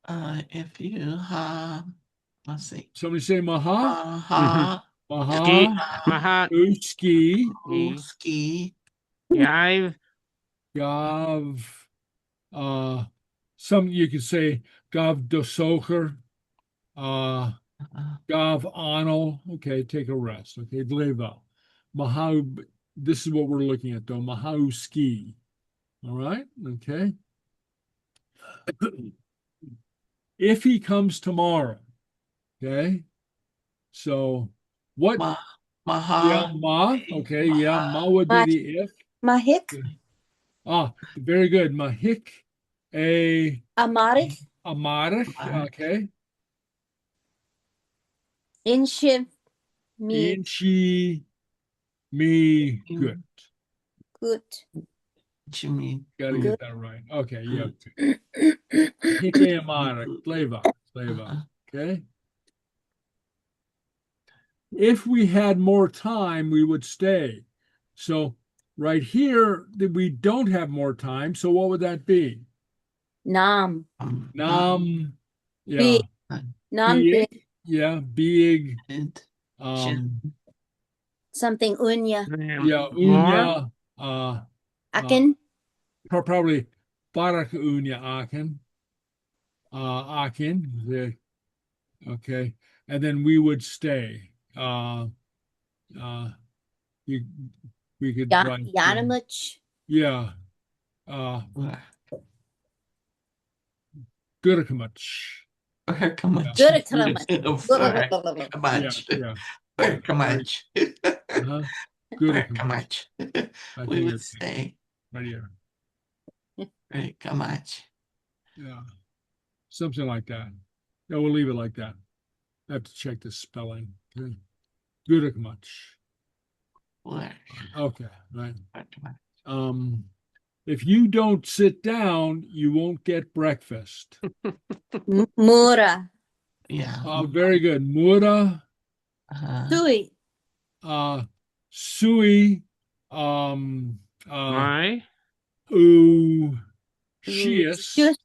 If you let's see. Somebody say maha, Maha, Ski. maha, Mahat. uski, ski, Yive. gav, some you could say gav dosocher, gav anal. Okay, take a rest. Okay, dleva. Maha, this is what we're looking at though. Mahauski. All right, okay. If he comes tomorrow, okay. So what? maha. Yeah, ma. Okay, yeah, ma would be the if. Mahik, Very good. Mahik, Amarik, amarich. Okay. Inshiv, Mi, Inchi, me, good. Gut, Jimmy. Got to Good. get that right. Okay, yeah. Hike amarich, sleva. Okay. If we had more time, we would stay. So right here, we don't have more time. So what would that be? Nam, Nam, yeah, Big, Nam, big, Big, yeah, big, Jim. something Unya, yeah, More? unya, Akin, probably barak unya akin, akin, okay, and then we would stay. You, we could write, Yanamuch, yeah, Gurkamach. Very much. Good, Very Yeah, much. yeah. Very much. Uh-huh. Very Gurkamach. much. I We think would it's say right here. very much. Yeah, something like that. Yeah, we'll leave it like that. I have to check the spelling. Okay. Gurkamach. Okay, right. If you don't sit down, you won't get breakfast. Mura, Yeah. Very good. Mura, Tui, sui, My? shias.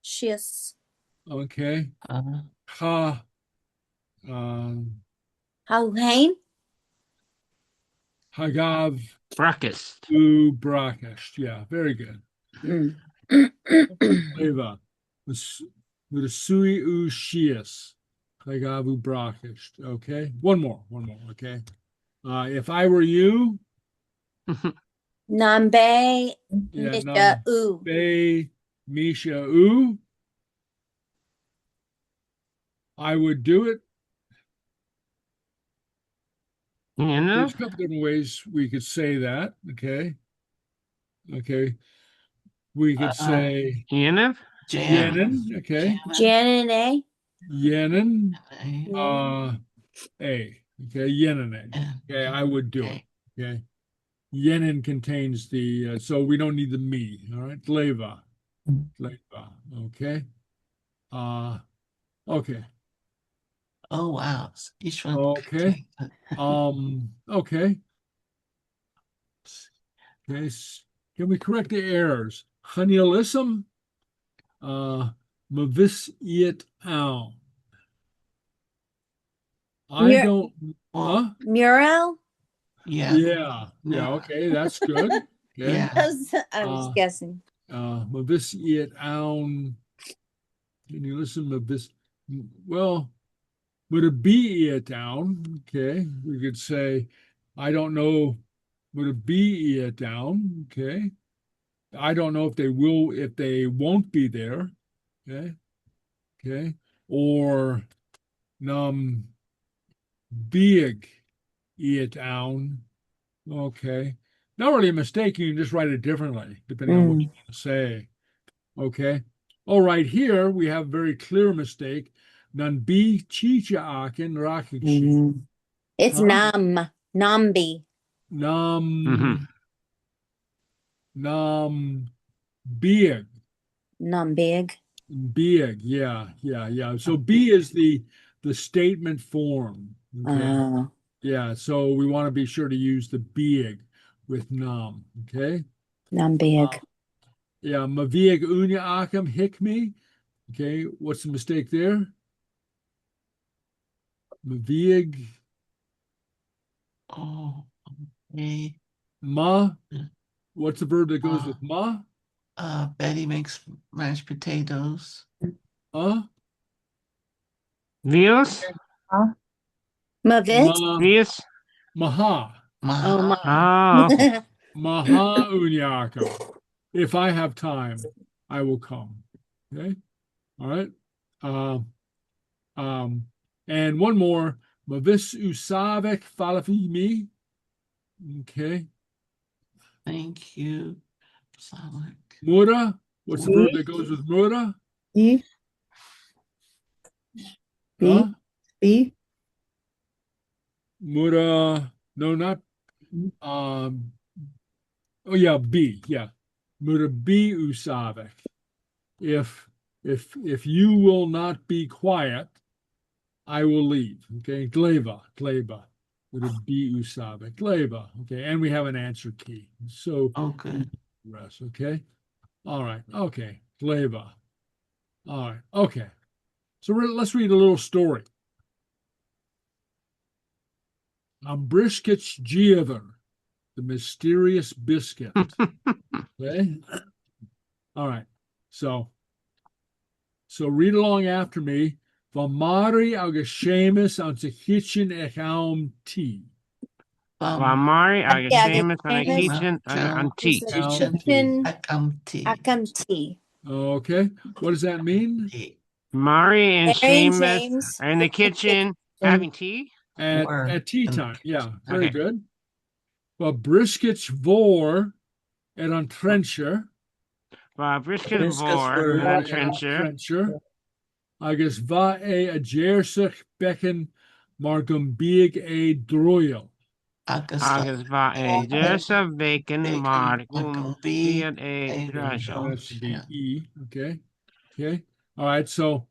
Shias, Okay. Uh, Ha, Hauhain, hagav, Ruckus. brakash. Yeah, very good. Eva, with a sui shias. Hagav brakash. Okay. One more. Okay. If I were you, Nambe, yeah, Misha, U, Be Misha I would do it. There's a couple different ways we could say that. Okay. We could say Yennev? Jan. Yenin, okay. Jan and A. Yenin, A. A. Okay, Yenin. Okay, I would do it. Okay. Yenin contains the, so we don't need the me. All right. Gleva. Gleva. Okay. Okay. Oh wow. Each one. Okay. Okay. Okay. Can we correct the errors? Hanialism, mavis iet out. I Mur- don't, huh? Mural. Yeah. Yeah. No. Okay. That's good. Okay. Yeah. I was Uh, guessing. Mavis iet out. Can you listen to this? Well, would it be it down? Okay, we could say, I don't know. Would it be it down? Okay, I don't know if they won't be there. Okay, okay, or big it down. Okay, not really a mistake. You can just write it differently depending on what you want to say. Okay. All right, here we have a very clear mistake. Nan bi chicha akin rakichi. It's Huh? Nambi. Nam nam big. Nambig. Big, yeah. So B is the statement form. Okay. Yeah, so we want to be sure to use the big with nam. Okay. Nambig. Yeah, mavieg unya akim hikmi. Okay, what's the mistake there? Mavieg Oh. A. ma. What's the verb that goes with ma? Betty makes mashed potatoes. Vios? Mavis. Vios? Maha. Oh my. Oh. Maha unyaka. If I have time, I will come. Okay. All right. And one more. Mavis usavek falafi me. Okay. Thank you. Solid. Mura. What's the verb that goes with mura? E. B. Huh? B. Mura. No, not. Oh yeah, B. Yeah. Mura be usavek. If you will not be quiet, I will leave. Okay. Gleva. Mura be usavek. Gleva. Okay. And we have an answer key. So Oh, good. rest. Okay. All right. Okay. Gleva. All right. Okay. So let's read a little story. Brisket's Jever, the mysterious biscuit. Okay. All right. So read along after me. Vamari agus Seamus on the kitchen echaum tea. Lamari, Agasemus, and a Agasemus. kitchen, and tea. Kitchen. Akamti. Akamti. Okay. What does that mean? Mari and Mary Seamus James. are in the kitchen having tea. At tea time. Yeah. Very Okay. good. Well, brisket's vor and on trencher. Brisket Brisket vor, vor, and trencher. Trencher. Agus va a jersich becken margum big a droil. Agus va a dessa bacon, margum, B. beard a drasho. That should be E. Okay. Okay. All right. So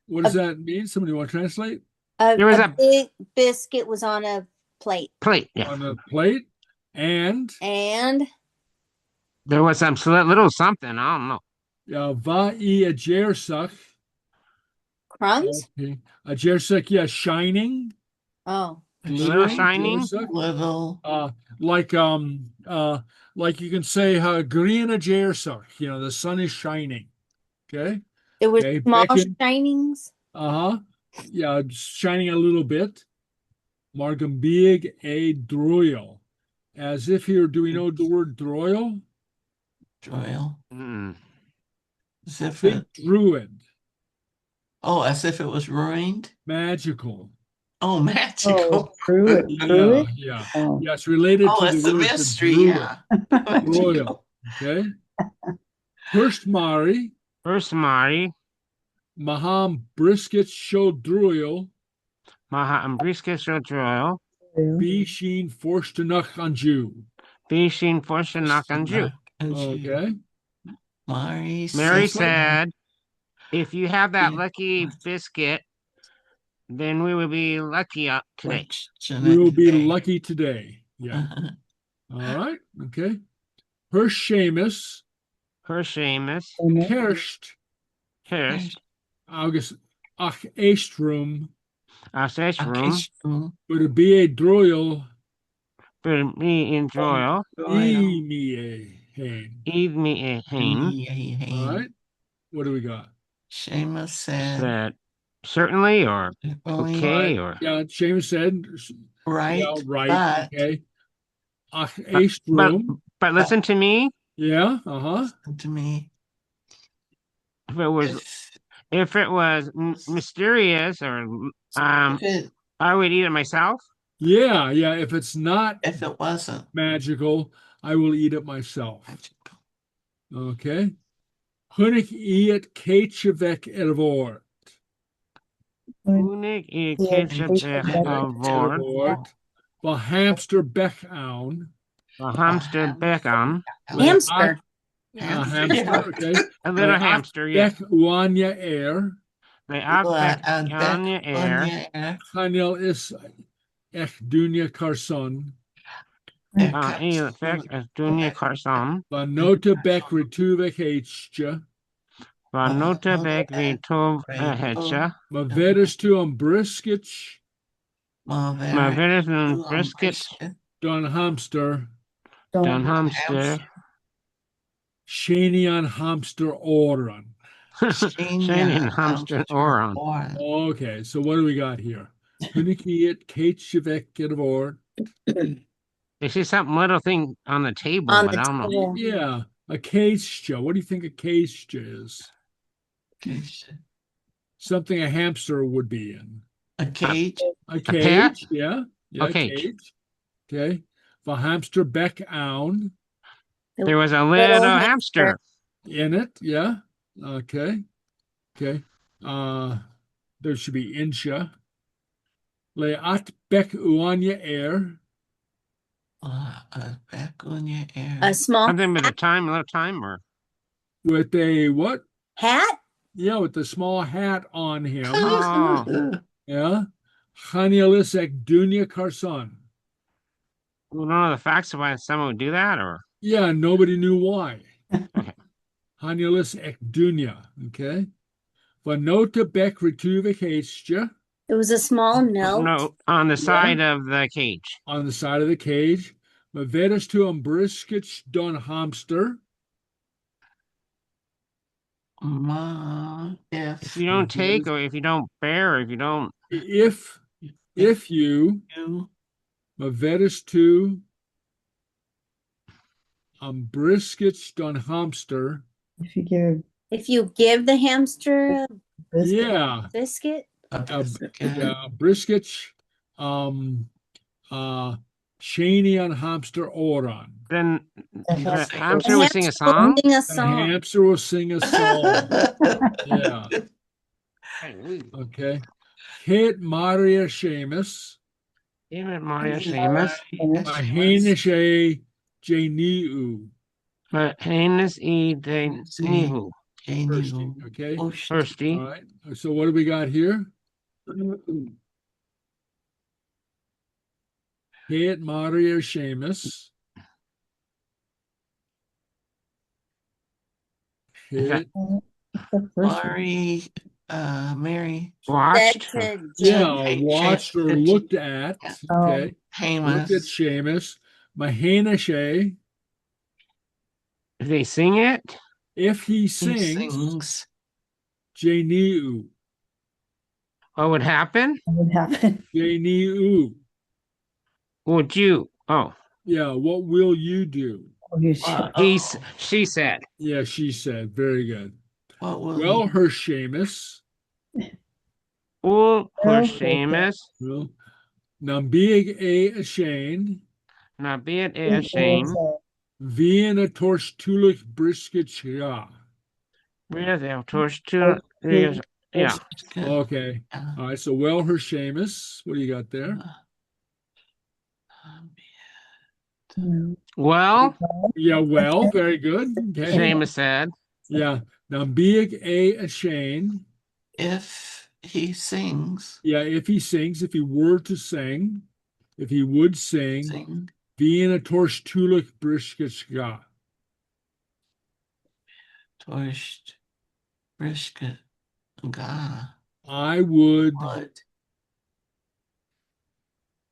what does that mean? Somebody want to translate? There was a big biscuit was on a plate. plate, yeah. On a plate. And There was some little something, I don't know. va e a jersach. Crumbs? Okay. A jersach, yeah, shining. Oh. Little shining? Jersach. Little. Like you can say green a jersach, the sun is shining. Okay. There were Okay, small bacon. shinings. Yeah, shining a little bit. Margum big a droil. As if here, do we know the word droil? Droil. Mm. As if Big it, druid. as if it was ruined. Magical. Oh, magical. Druid. Druid. Yeah. Oh. Yeah, it's related Oh, to that's the the word mystery. druid. Yeah. Royal. Okay. First Mari. Ursmari, Maham brisket shodruil. Maha and Brisket Shildroil, Bishin forstenach an Jew. Bishin Forshanak and Jew. Okay. Mary Mary said, said, if you have that Yeah. lucky biscuit, then we will be lucky today. We will be lucky today. Yeah. All right. Okay. Her Seamus, Her Seamus, Kerst, Hirst, August, ach Eastrum, Asech Room, would be a droil, for me in Joel, e me a hain. Eve me a hain, All right. What do we got? Seamus said, said certainly or okay or Yeah, Seamus said, right, yeah, right. but Okay. Ach but Eastrum. but listen to me. Yeah. to me, If it was mysterious or I would eat it myself. Yeah. If it's not if it wasn't magical, I will eat it myself. magical. Okay. Hunnik eat keitchevek ervor. Unig i ketchup avord, Well, hamster beck-own. a hamster bacon, Hamster. Hamster, okay. a little hamster, yes. Beck wanya air. They back on your air. Chanel is ech dunya carson. Effect as Dunya Carson, Vanota beck retuvek hcha. Vanota Beck Vitov Hetcha, Mavedis to umbriskich. Maveris and Brisket, Don hamster. Don Hamster, Shani on hamster Òran. Shane and Hamster Òran. Okay, so what do we got here? Hunikiet, Kate Shivek, Gedavor. They see something little thing on the table, On but the I don't know. table. Yeah, a keisha. What do you think a keisha is? Something a hamster would be in. A cage. A pet? cage, yeah. A cage. Okay. The hamster beck own There was a little hamster. in it, yeah. Okay. There should be insha. Leat beck uanya air. Back on your air. A small Something with a little timer. With a what? hat. Yeah, with the small hat on him. Oh, Yeah. Chanielisek Dunya Carson. we don't know the facts of why someone would do that, or Yeah, nobody knew why. Okay. Chanielisek Dunya. Okay. Vanota Beck Retuvik Hestia It was a small note. no, on the side of the cage. on the side of the cage. Mavedas to umbriskich Don Hamster. If you don't take, or if you don't bear, or if you don't, If you Mavedas to umbriskich Don Hamster. If you give If you give the hamster biscuit, Yeah. a biscuit, Briskich, Shani on hamster Òran. then the hamster hamster would sing a song. sing a And song. hamster will sing a song. Yeah. Okay. Hit Maria Seamus. Even Maria Seamus, Mahanishe Janiu. but Heinous E. De Nihu, Okay. Thirsty. All right. So what do we got here? Hit Maria Seamus. Hit. the first one. Mary Watched. Said to Yeah, Jane, watched or looked at. Okay. Looked at Hamas. Seamus. Mahanashe. If they sing it, If he He sings, sings. Janiu. what would happen? What would happen? Janiu. Would you? Oh, Yeah, what will you do? Oh, you should. she said. Yeah, she said. Very good. What will Well, her Seamus. Oh, her Okay. Seamus. Well, Nambig a Shane. Not be it a shame. Vienna torch tulich brisket ya. Yeah, towards two. Yeah. Okay. Uh, All right. So, well, her Seamus. What do you got there? Well, Yeah, well, very good. Okay. Seamus said. Yeah. Now, big a Shane. if he sings, Yeah, if he sings, if he were to sing, if he would sing, sing, Vína torch tulach brisketska. torched, brisket, ga, I would would,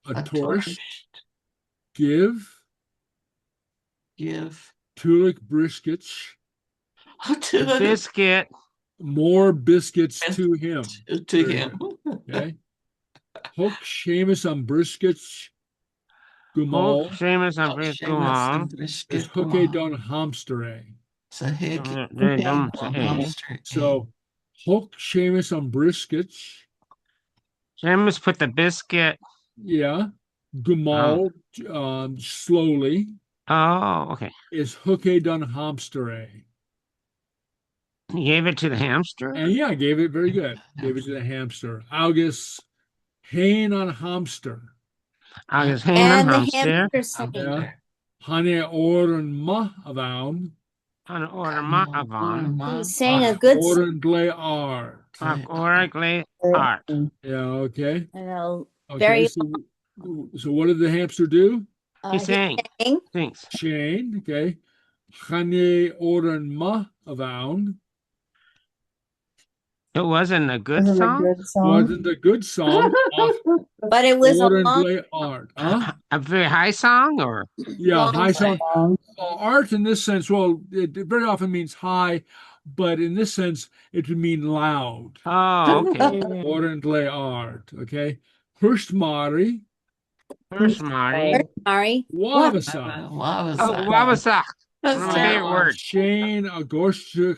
a a torch torched, give give tulach briskets to The biscuit. more biscuits to him. to Very him. Okay. Hook Seamus on briskets. Oh, Gumal Seamus on Seamus Briscoe. and is brisket hooke go don hamstere. Sahig Seamus So hook Seamus on briskets. put the biscuit. Yeah. Gumal slowly Oh, okay. is hooke don hamstere. He gave it to the hamster. And yeah, gave it very good. Gave it to the hamster. August Hain on hamster. I was hanging on And the hamster. hamster sang. Yeah. Hane oren ma around. On order my avon. He sang a good song. Oren glay art. Oracly art. Yeah, okay. I know. Okay, Very. so what did the hamster do? He sang. sang. Thanks. Shane, okay. Hane oren ma around. It wasn't a good Wasn't a song. good song. Wasn't a good song. But it was a Oren long. glay art. Huh? A very high song, or Yeah, long high song. Song. Art in this sense, well, it very often means high, but in this sense, it would mean loud. oh, okay. Ordently art, okay? Hurst Mari, First, Marty. Sorry. Wabasa, Oh, Wabasak. One of my favorite words. Shane Agorstich,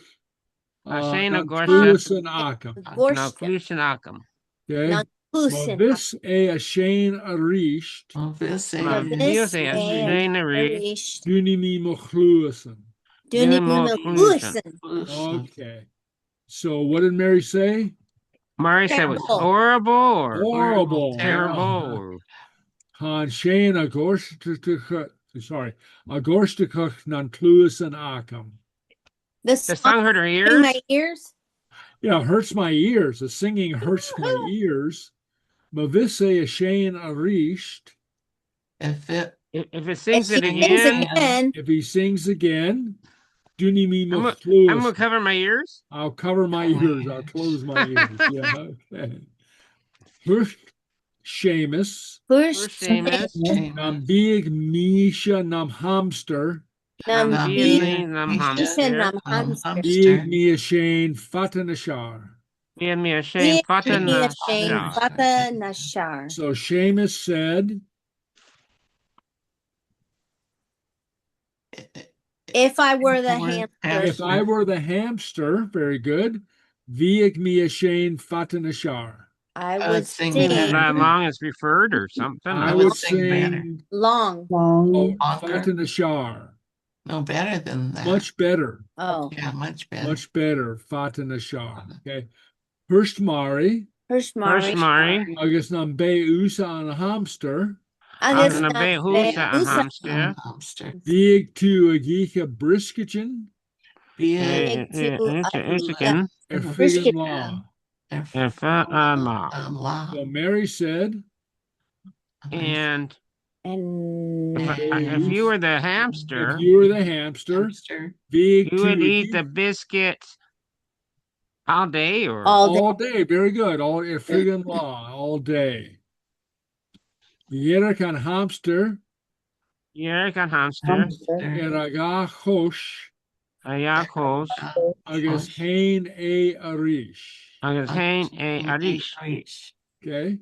Shane Agorstich. Klusen Akam, Now, Gorshka. Klusen Akam. okay? Now, Klusen. This a Shane Arisht, This Dios es Shane Reed. Dunimi Mochlusen. Klusen. Okay. So what did Mary say? Mari said it was Terrible. horrible or Horrible. terrible. Or, Han Shane Agorstich, sorry, Agorstich nan Klusen Akam. The the song song hurt her in ears. my ears. Yeah, it hurts my ears. The singing hurts my ears. Mavisse Shane Arisht. if it If it sings If it he sings again, again, If he sings again, Dunimi I'm Mafluis. gonna cover my ears. I'll cover my ears. I'll close my ears. Yeah. Okay. Hirsch Seamus. First, first Seamus. Nam big Misha nam hamster. nam Nam bi Bielni, nam hamster. nam hamster. Big Mia Shane Fatanashar. Biel me a shame. Potten Be na ashamed, shar. Fata Nashar. So Seamus said, If I were the Were hamster, if I were the hamster, very good. Viig Mia Shane Fatanashar. I I would would sing Seems sing better. as long as referred or something. I would would sing better. sing long. Long. Fatanashar. No better than that. Much better. Oh, Yeah, much better. Much better. Fatanashar. Okay. Hirst Mari. First, Hirschmari. Mari. Agus nam be usa on a hamster. Agus An a bit husa a hamster. Hamster. Viig to a geeka brisketjen. Be It's it a chicken. Er Brisket. friggin law. If ma. law. So Mary said, And and if you were the hamster, if you were the hamster, Hamster. Viig you to would a eat the geek biscuit all day or all day. all day. Very good. All er friggin law. All day. Yerik an hamster. yeah, got hamster. Er aga hosh. A yakos. Agus hain a arish. I was hang a arish. Okay.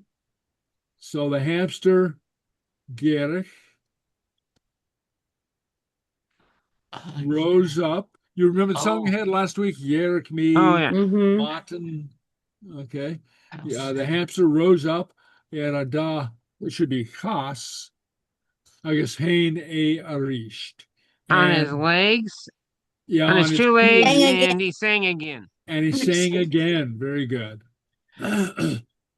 So the hamster, Gerich, rose up. You remember the song we had last week? Yerich me, Oh yeah. Mm-hmm. Martin. Okay. Yeah, the hamster rose up and a da, it should be chas. I guess hain a arisht. On And- his legs. Yeah, On his on his two legs, Sang again. and he sang again. and he sang again. Very good.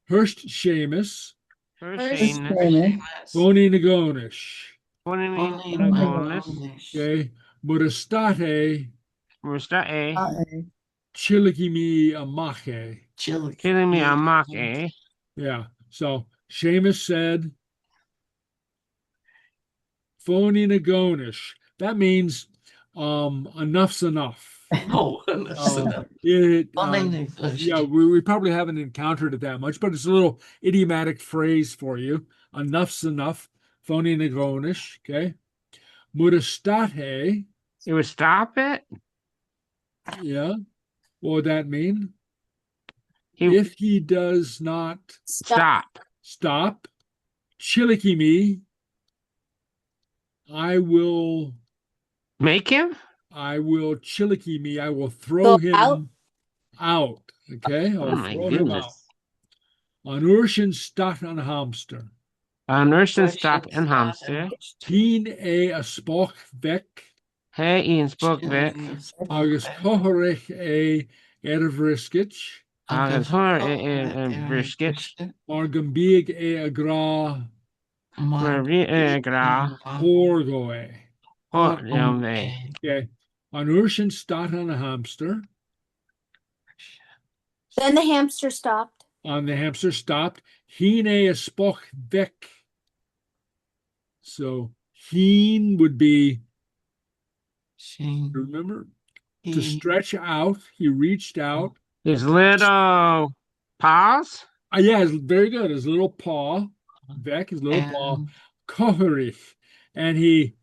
Hurst Seamus, First First Seamus, Seamus. Boni Nagonish. Only Okay. Mudastate, Mr. A, Chilikimi Amache. killing me a mock A. Yeah. So Seamus said, Phony Nagonish. That means enough's enough. Oh, Yeah, we probably haven't encountered it that much, but it's a little idiomatic phrase for you. Enough's enough. Phony Nagonish. Okay. Mudastate. It would stop it. Yeah. What would that mean? He If he does not stop. stop, Chilikimi, I will Chilikimi, I will throw Go him out. Okay, I'll Oh my throw him out. goodness. An Urshan stat an hamster. Nursing stop and hamster. Teen a spoch vec, Hey, Ian spoke Vic. agus cohorich a ervriskich, Agus her and brisket. margambig a agra Marie gra. horgoe. They. Okay, an Urshan stat an a hamster. Then the hamster stopped. On the hamster stopped. Heen a spoch vec. So heen would be, remember, to stretch out. He reached out. His little paws. Yeah, very good. His little paw, vec, his little paw, kohorich, and he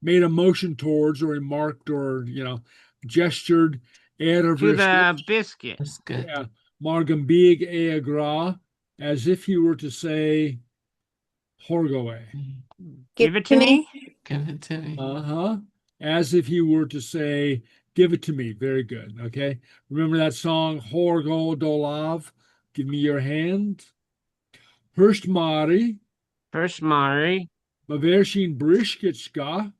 made a motion towards, or he marked, or gestured To the biscuit. That's good. Yeah, margambig e agra, as if he were to say, horgoe. Give it to me. Give it to me. As if he were to say, give it to me. Very good. Okay. Remember that song, Horgo Dolav? Give me your hand. Hurst Mari. Mavershin Briskitska.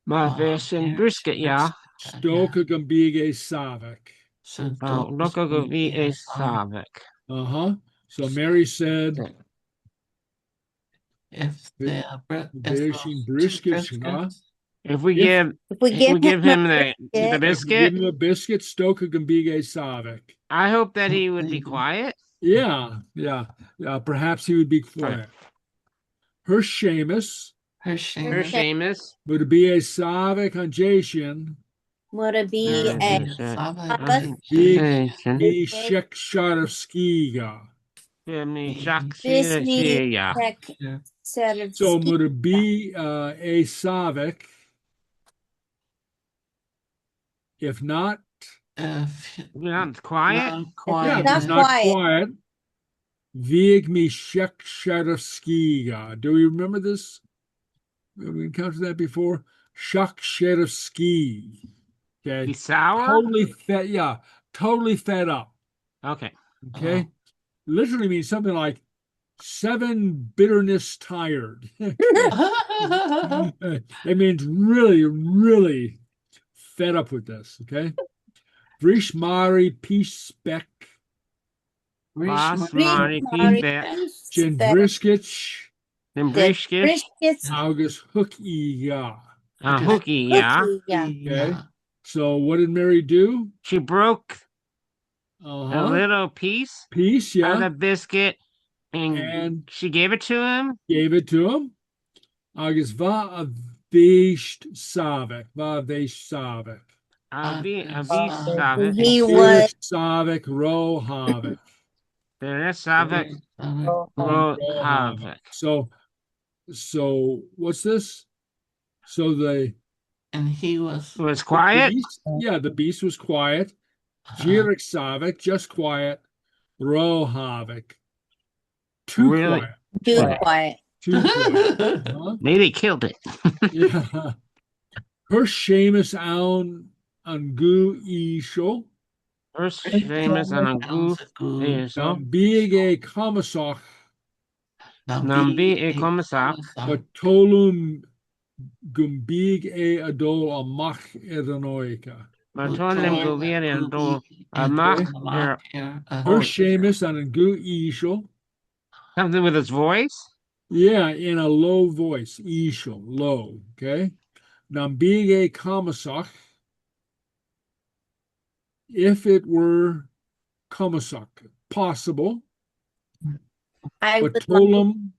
Mavershin brisket, yeah. Stoka Gambige Savik. Look at a Savik. So Mary said, If the Mavershin Briskitska. If we give him the biscuit, give him a biscuit, Stoka Gambige Savik. I hope that he would be quiet. Yeah. Perhaps he would be quiet. Her Seamus. Would it be a Savik on Jashin? Would it be a Big Shekshadovskiga. So would it be a Savik? If not, not quiet. Yeah, if it's not quiet. Vig mi Shekshadovskiga. Do we remember this? Have we encountered that before? Shekshadovski. Okay. He's sour? Totally fed up. Okay. Okay. Literally means something like 7 bitterness tired. It means really, really fed up with this. Okay. Vrishmari Peace-Beck. Jendriskich. August Hooky-Ya. Hooky-Ya. Okay. So what did Mary do? She broke a little piece of the biscuit, and she gave it to him. August va avesht savik. He was savik ro havik. So what's this? So and he was quiet. The beast was quiet. Jirik savik, just quiet. Ro havik, too quiet. Too quiet. Maybe killed it. Yeah. Her Seamus Angu Isho. Her Seamus Angu Isho. Big a Commissar. Nambi e Commissar. But Tolum Gumbig adol amach edanoika. Matolim Gulirian do a Okay. mach Her Seamus and a gu ishel. something with his voice. Yeah, in a low voice. Ishel, low. Okay. Nambige kamasach. If it were kamasach, possible. I But would tolam,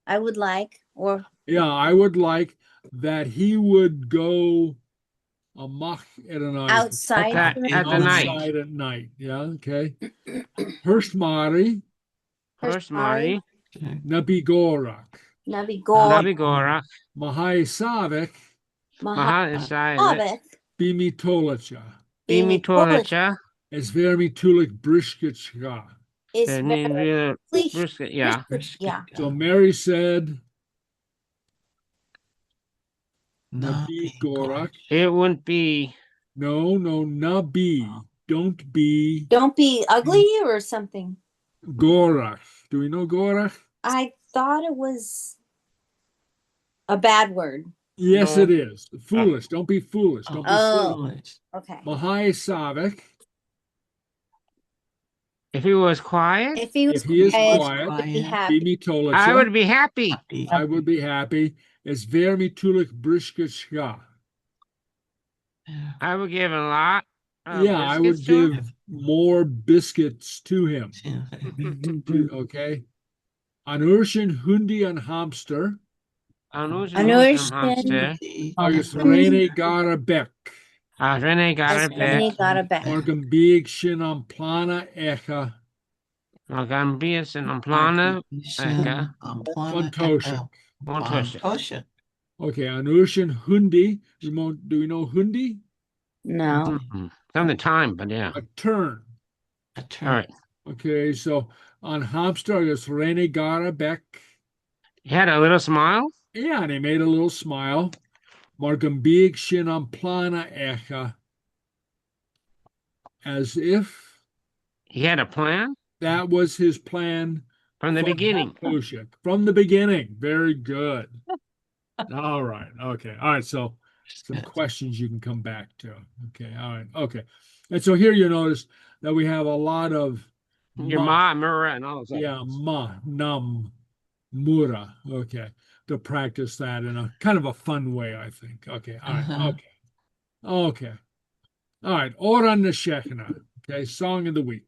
I would like, or yeah, I would like that he would go amach at a night. outside At for the- at the night. Outside at night. Yeah, okay. Hirstmari, First Marty, Nabigorak, Navigor, Navigora, Mahai Savik, Mahat Isai, Mahabeth, Bimi Tolacha, Bimi Tolacha, as Vermi Tulik Briskitska. is the very real please- brisket, yeah. Yeah. So Mary said, Nabigorak. It wouldn't be No, Nabi. Don't be Don't be ugly or something. Gorach. Do we know Gorach? I thought it was a bad word. Yes, No. it is. Foolish. Don't be foolish. Don't be Oh. foolish. Okay. Mahai Savik. if he was quiet. If he was If he is quiet, quiet, I'd be happy. Bimi Tolacha. I would be happy. I would be happy. As Vermi Tulik Briskitska. I would give a lot. Of Yeah, I would biscuits to him. give more biscuits to him. Okay. Anurshin Hundi and Hamster. Anush Anurshin. Agus Rene Gara Beck. Rene got As a Renee bit. got a back. Morgan Big Shin on Plana Echa. Morgan Bias and Plana. Fontosha. Montosha. Okay, Anurshin Hundi. Do we know Hundi? No. Some the time, but yeah. A turn. All right. Okay, so on Hamster, I guess Rene Gara Beck. He had a little smile. Yeah, and he made a little smile. Morgan Big Shin on Plana Echa. As if He had a plan that was his plan from the beginning. Koshik. From the beginning. Very good. All right. Okay. All right. So some questions you can come back to. Okay. All right. Okay. And so here you notice that we have a lot of Your ma, Mura, and all those. yeah, num, mura. Okay. To practice that in a kind of a fun way, I think. Okay. All right. Okay. Okay. All right. Òran Neshechna. Okay. Song of the week.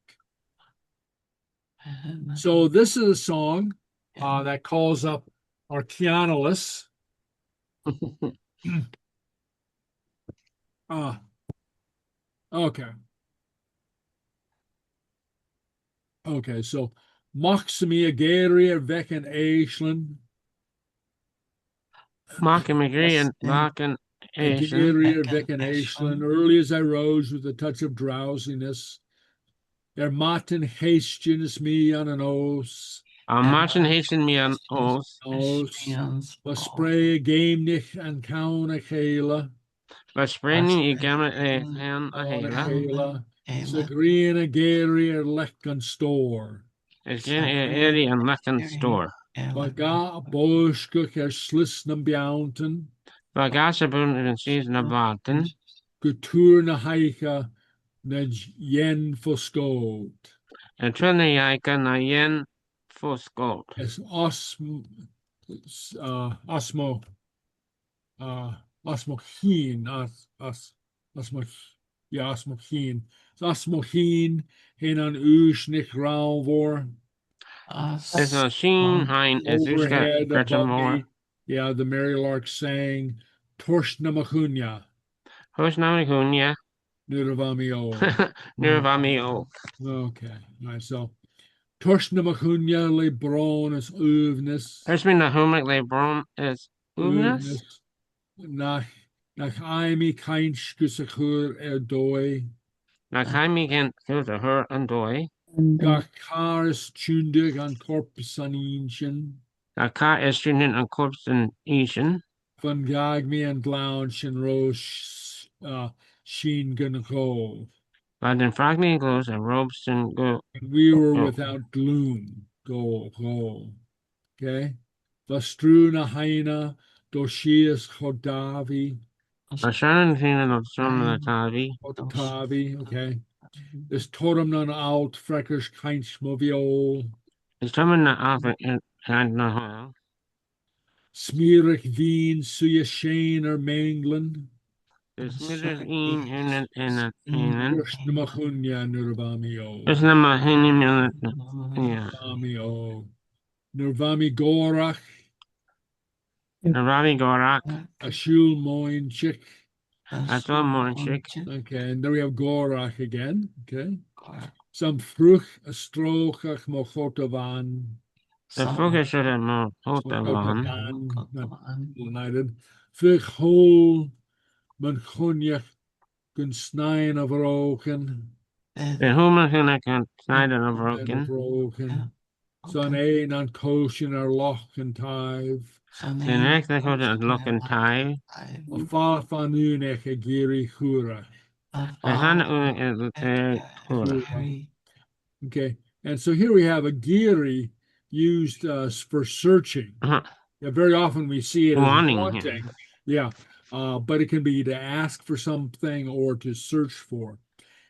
So this is a song that calls up our Kianalis. Okay. Okay, so Moximi Agaria Vekan Aishlan. Mark and McGree and Mark and Asian. Agaria Vekan Aishlan. Early as I rose with a touch of drowsiness. Der Martin Hastings me on an os. Martin Hasten me on oath. Was spray game nich and count a Kayla. But sprinting you gamma and a hela. So green Agaria Lekan store. It's getting Eddie and Lecken store. Baga Boschuk er Slisnam Bjounten. But Gassabun and season of Barton. Kultur na haika na yen foskot. And Trinayaka na yen for gold. Es osmo osmochine osmochine. Osmochine hin an ushnik raunvor. There's a sheen hein is Overhead Ushka above more. me. Yeah, the Mary Lark sang Torshna Who's Namakunya? Nirvamio. Nirvamio. Okay. All right. So Torshna le bron is uvnis. There's been a humic lebron is Uvness. Nach aimi keinschkusachur doi. Nakaimi can go to her and doy. Gakaris tundig an corpus aninchen. Naka is student and corpse and Asian. Van gagmi and lounge and roche sheen gunko. But in fragment goes and robes and go. We were without gloom. Go. Okay. Vastruna haina Doshias Hodavi. Shannon Fina of some of the Tavi. Hodavi, okay. This totem non alt freckers kaints moviol. It's coming the offer and the hall. Smerig veen suya shane or manglen. There's middle in and Namahunya Nurvamio. there's no more hanging in it. Yeah. Nurvamio. Nurvami Gorach. The Robbie Gorak. Ashul Moin Chick. I saw more chick. Okay, and there we have Gorach again. Okay. Some fruch a strochach mochotavan. The focus should have more Mochotavan. United. Fruch hol Manchunjach Gunsnain of Roken. The human who can Snyder of broken. Broken. Son ein an koshin or loch and tive. The next they could look and tie. A far fanunech a giri hura. The hand is the Okay, and so here we have a giri used for searching. Uh-huh. Yeah, very often we see it as Wanting, wanting. Yeah, but it can be to ask for something or to search for.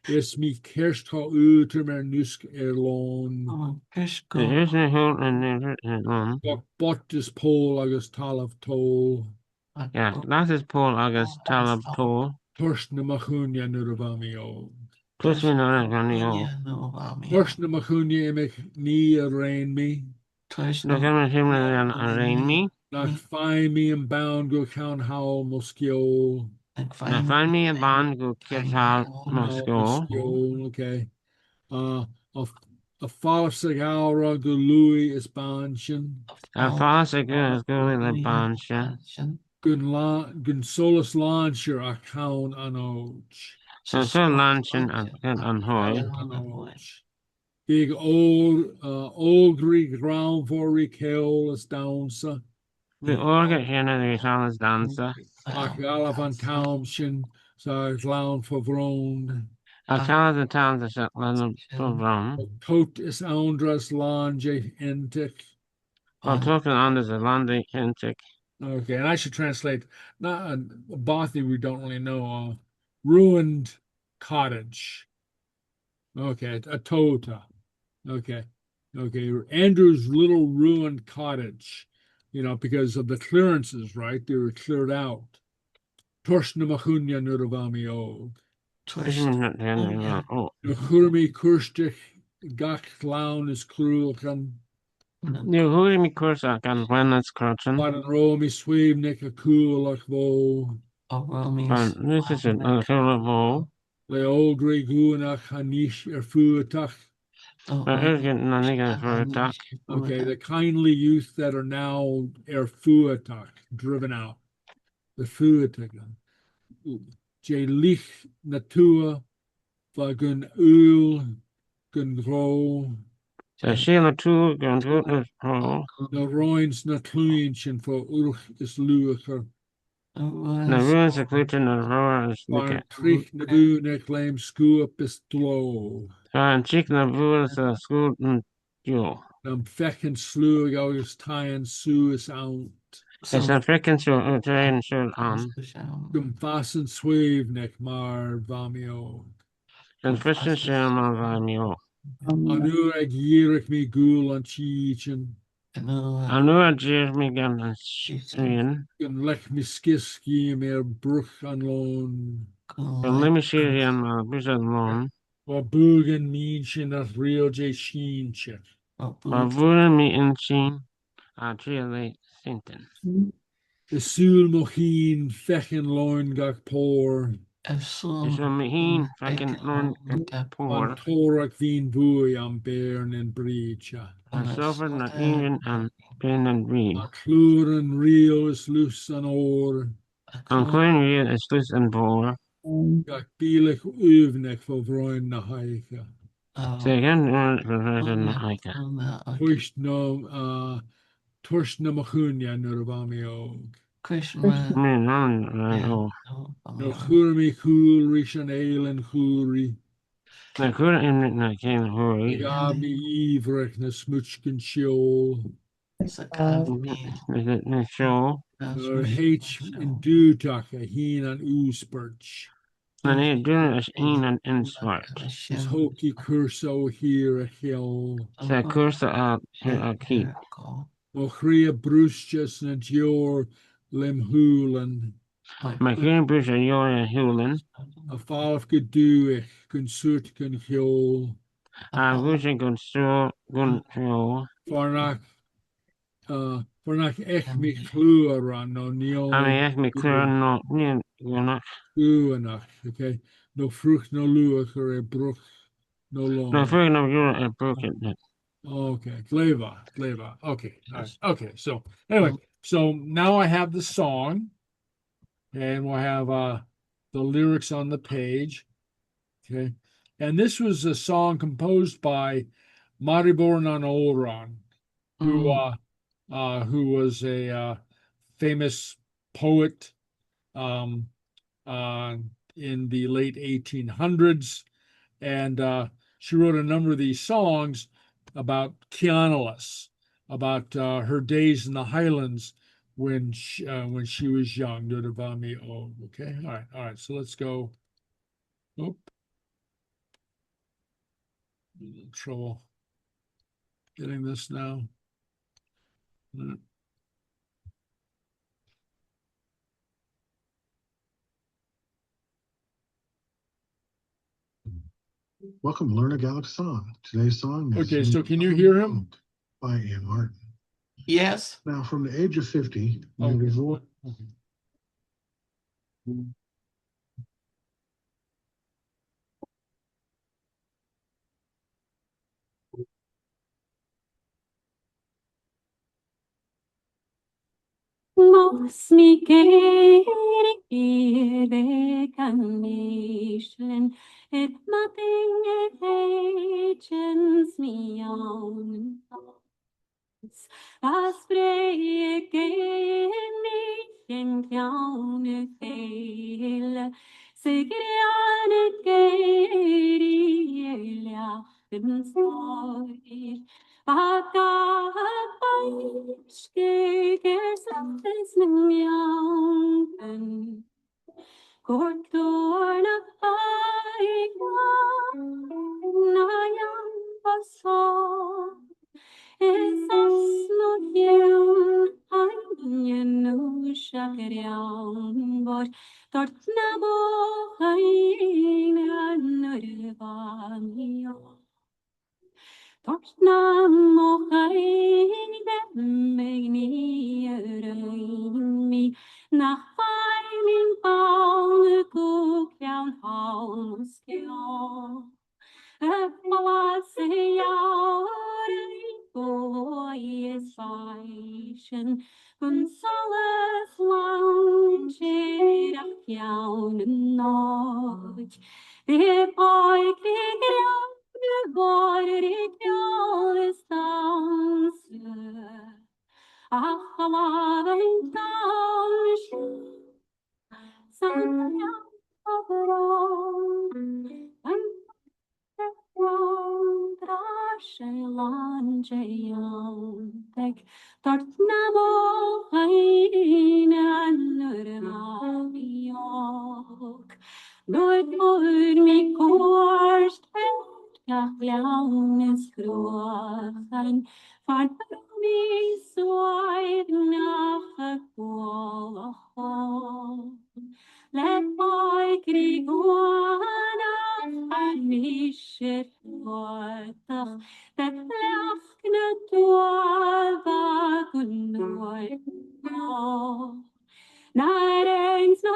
Is mi kerstha utermer nusk erlon. There's a hole and there's one. Bot is pole agus talav toll. Yeah, that is Paul August Talab Toll. Torst na machunya nurvamio. Plus we know that on the old. Torst na machunya emek ni arraign me. Look at him and arraign me. Not find me and bound go count howl moskio. Now find me a bond go kids out Moscow. Okay. A false aura go Louis is banshin. A false girl go in the bansha. Gun solus launcher account anoch. So luncheon and on hoy. Big old Greek ground for recall is down, sir. The organ here now the Charles dancer. Van Townshend, so clown for vroon. I tell the towns that shut London from Rome. Tot is Andras Lange Entic. Well, talking under the London intake. Okay, and I should translate. Not Bothy, we don't really know. Ruined cottage. Okay, a tota. Okay, Andrew's little ruined cottage. You know, because of the clearances, right? They were cleared out. Torsnamachunya Nurvamio. Nuhurmi Kurstich Gach clown is cruelkan. You hear me curse I can when it's crouching. But Romy Swevnik a cool like wo. This is an unhearable. Le old Gregunach Hanish Erfuatach. Okay, the kindly youth that are now Erfuatach, driven out. The Fuatach. Jelich Natua, Vagun Ul, Gungro. So Sheila too going to the The Roins Natluinchen for Urch is Luacher. ruins of Cluton and Roar is War Trich Nabu Neclaim Scoop is Tlo. and chicken of ruins of school and you. Fechen Slug August Ty and Sue is out. It's a freaking show train shirt on. Fasten Swave Neck Mar Vamio. And Christian Sherman by you. Anu ag Yirik me Ghoul on Cheechin. I knew I jeered me gun and screen. Gun Lech me Skiski mere Bruch on loan. And let me see it in my business loan. Or Bugan Meanchin at Rio J Sheenchen. Or wouldn't me in scene. I really thinking. The Sul Mohin Fechen Loin Gak Por. It's a mean fucking loan poor. Torak Veen Bui am Bairn and Breacha. I suffered not even and pain and breed. Clur and Rio is loose and or. I'm quite real as loose and poor. Gak Bielig Uvnek for Vroin na Haika. So again, the hiker. Push no Torsh na Machunya Nurvamio. No Hurmi Cool Rishan Ailen Huri. I couldn't even I can't hurry. Gabi Ivrek na Smuchkin Shoal. Is it show? H in dúach a hín an úspurt. And it doing is in and in smart. Is hoki curso here a hill. So course a keep. O chria brústes na dior lim húlan. My green bridge and you're a Hewlin. A fáf gedú gun suurt gun hiol. Vision gun straw gun show. Farnach ech mi clúar an no I niol. mean, ask me clear no, you're not. Uanach, okay. No frucht no luach or a bruch no long. No, figuring of you're a broken. Okay, gleva. Okay, all right. Okay, so anyway, so now I have the song, and we'll have the lyrics on the page. Okay, and this was a song composed by Maribor an Òran, who was a famous poet in the late 1800s, and she wrote a number of these songs about Kianalis, about her days in the Highlands when she was young. Okay, all right. So let's go. Oop. Trouble getting this now. Welcome to Learn a Gaelic Song. Today's song is Okay, so can you hear him? By Ian Martin. Yes. Now, from the age of 50, Mos mi geir can nation it nothing agents me on as brei nation count fail sigrian geiria in story Sgeulachd is Nuair Cortúrna Nayan Pasó is no hiwn Ainu Shagrian Bor Dort Nabo Hain Anurvanio Torna mochaide megni mi nach feinin baule kukjaun halmskio. Palace boy is fashion, Gonzales lounge jaun noch. The boy the body is dancer. Ach, alaven danser. Sanya overall. And Dort nabo hain anurvaviok. Nooit mi korst gach laun is groen. Van mi swaid nach a Let my griguana and me shit water that left na tuava kunoi. Narens na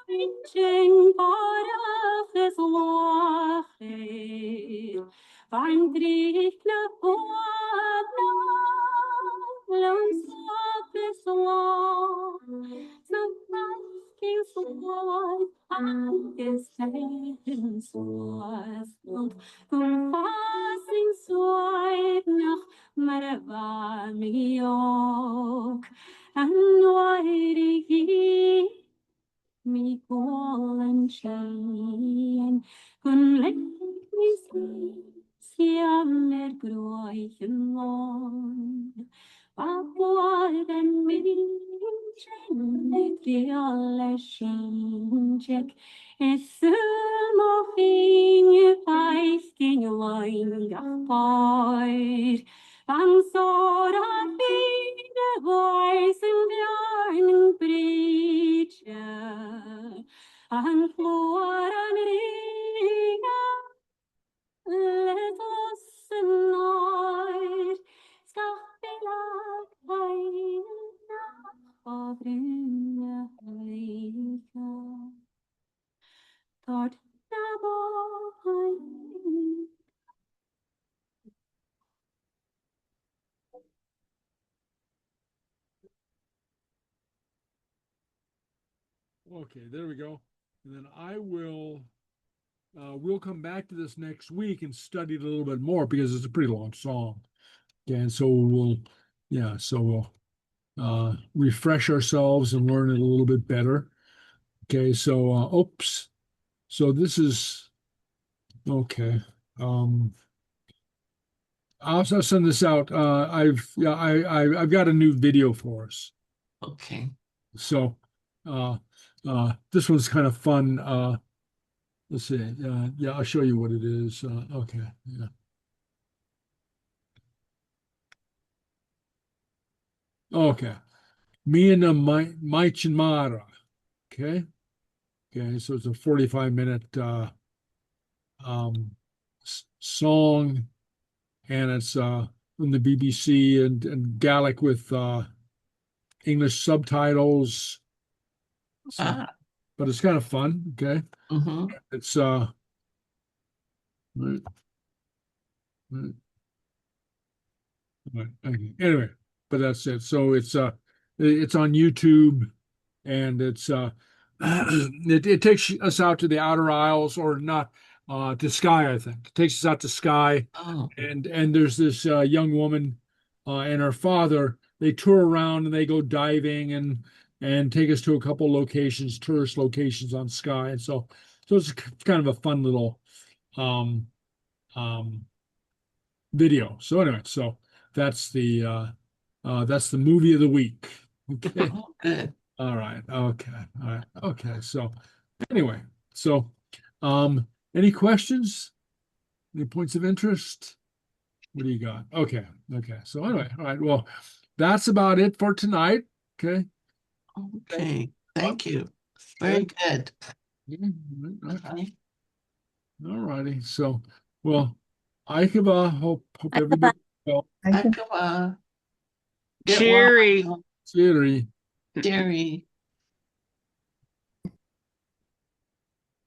glitching part of his wache. Van drik na puata, lons of his wall. King's Lord, and his heavens was built, passing swipe nach Maravamiok, and Nuair me call and chain, kun let me sleep, siam groichen long. Papua and me, Sgeulachd, is morphing, feisting, wine, apart. Van Sora fine voice and yarn preacher, and Floran Riga, let us night, Skaffelag heina, Obrunna Tord Naboy. Okay, there we go. And then we'll come back to this next week and study it a little bit more because it's a pretty long song. Okay, and so we'll refresh ourselves and learn it a little bit better. Okay, so oops. So this is okay. I'll send this out. I've got a new video for us. Okay. So this one's kind of fun. Let's see. Yeah, I'll show you what it is. Okay. Yeah. Okay. Me and my Chinmara. Okay. Okay. So it's a 45-minute song, and it's from the BBC and Gaelic with English subtitles. So, but it's kind of fun. Okay. Mm-hmm. It's right. Okay. Anyway, but that's it. So it's on YouTube, and it's it takes us out to the outer isles, or not to Skye, I think. It takes us out to Skye, Oh. and there's this young woman and her father. They tour around and they go diving and take us to a couple locations, tourist locations on Skye, and so it's kind of a fun little video. So anyway, so that's the movie of the week. Okay. Oh, good. All right. Okay. All right. Okay. So anyway, so any questions? Any points of interest? What do you got? Okay. Okay. So anyway, all right. Well, that's about it for tonight. Okay. Okay. Thank you. Very good. Okay. All righty. So, well, I hope everybody well. I can get Cheery. one. Cheery. Jerry.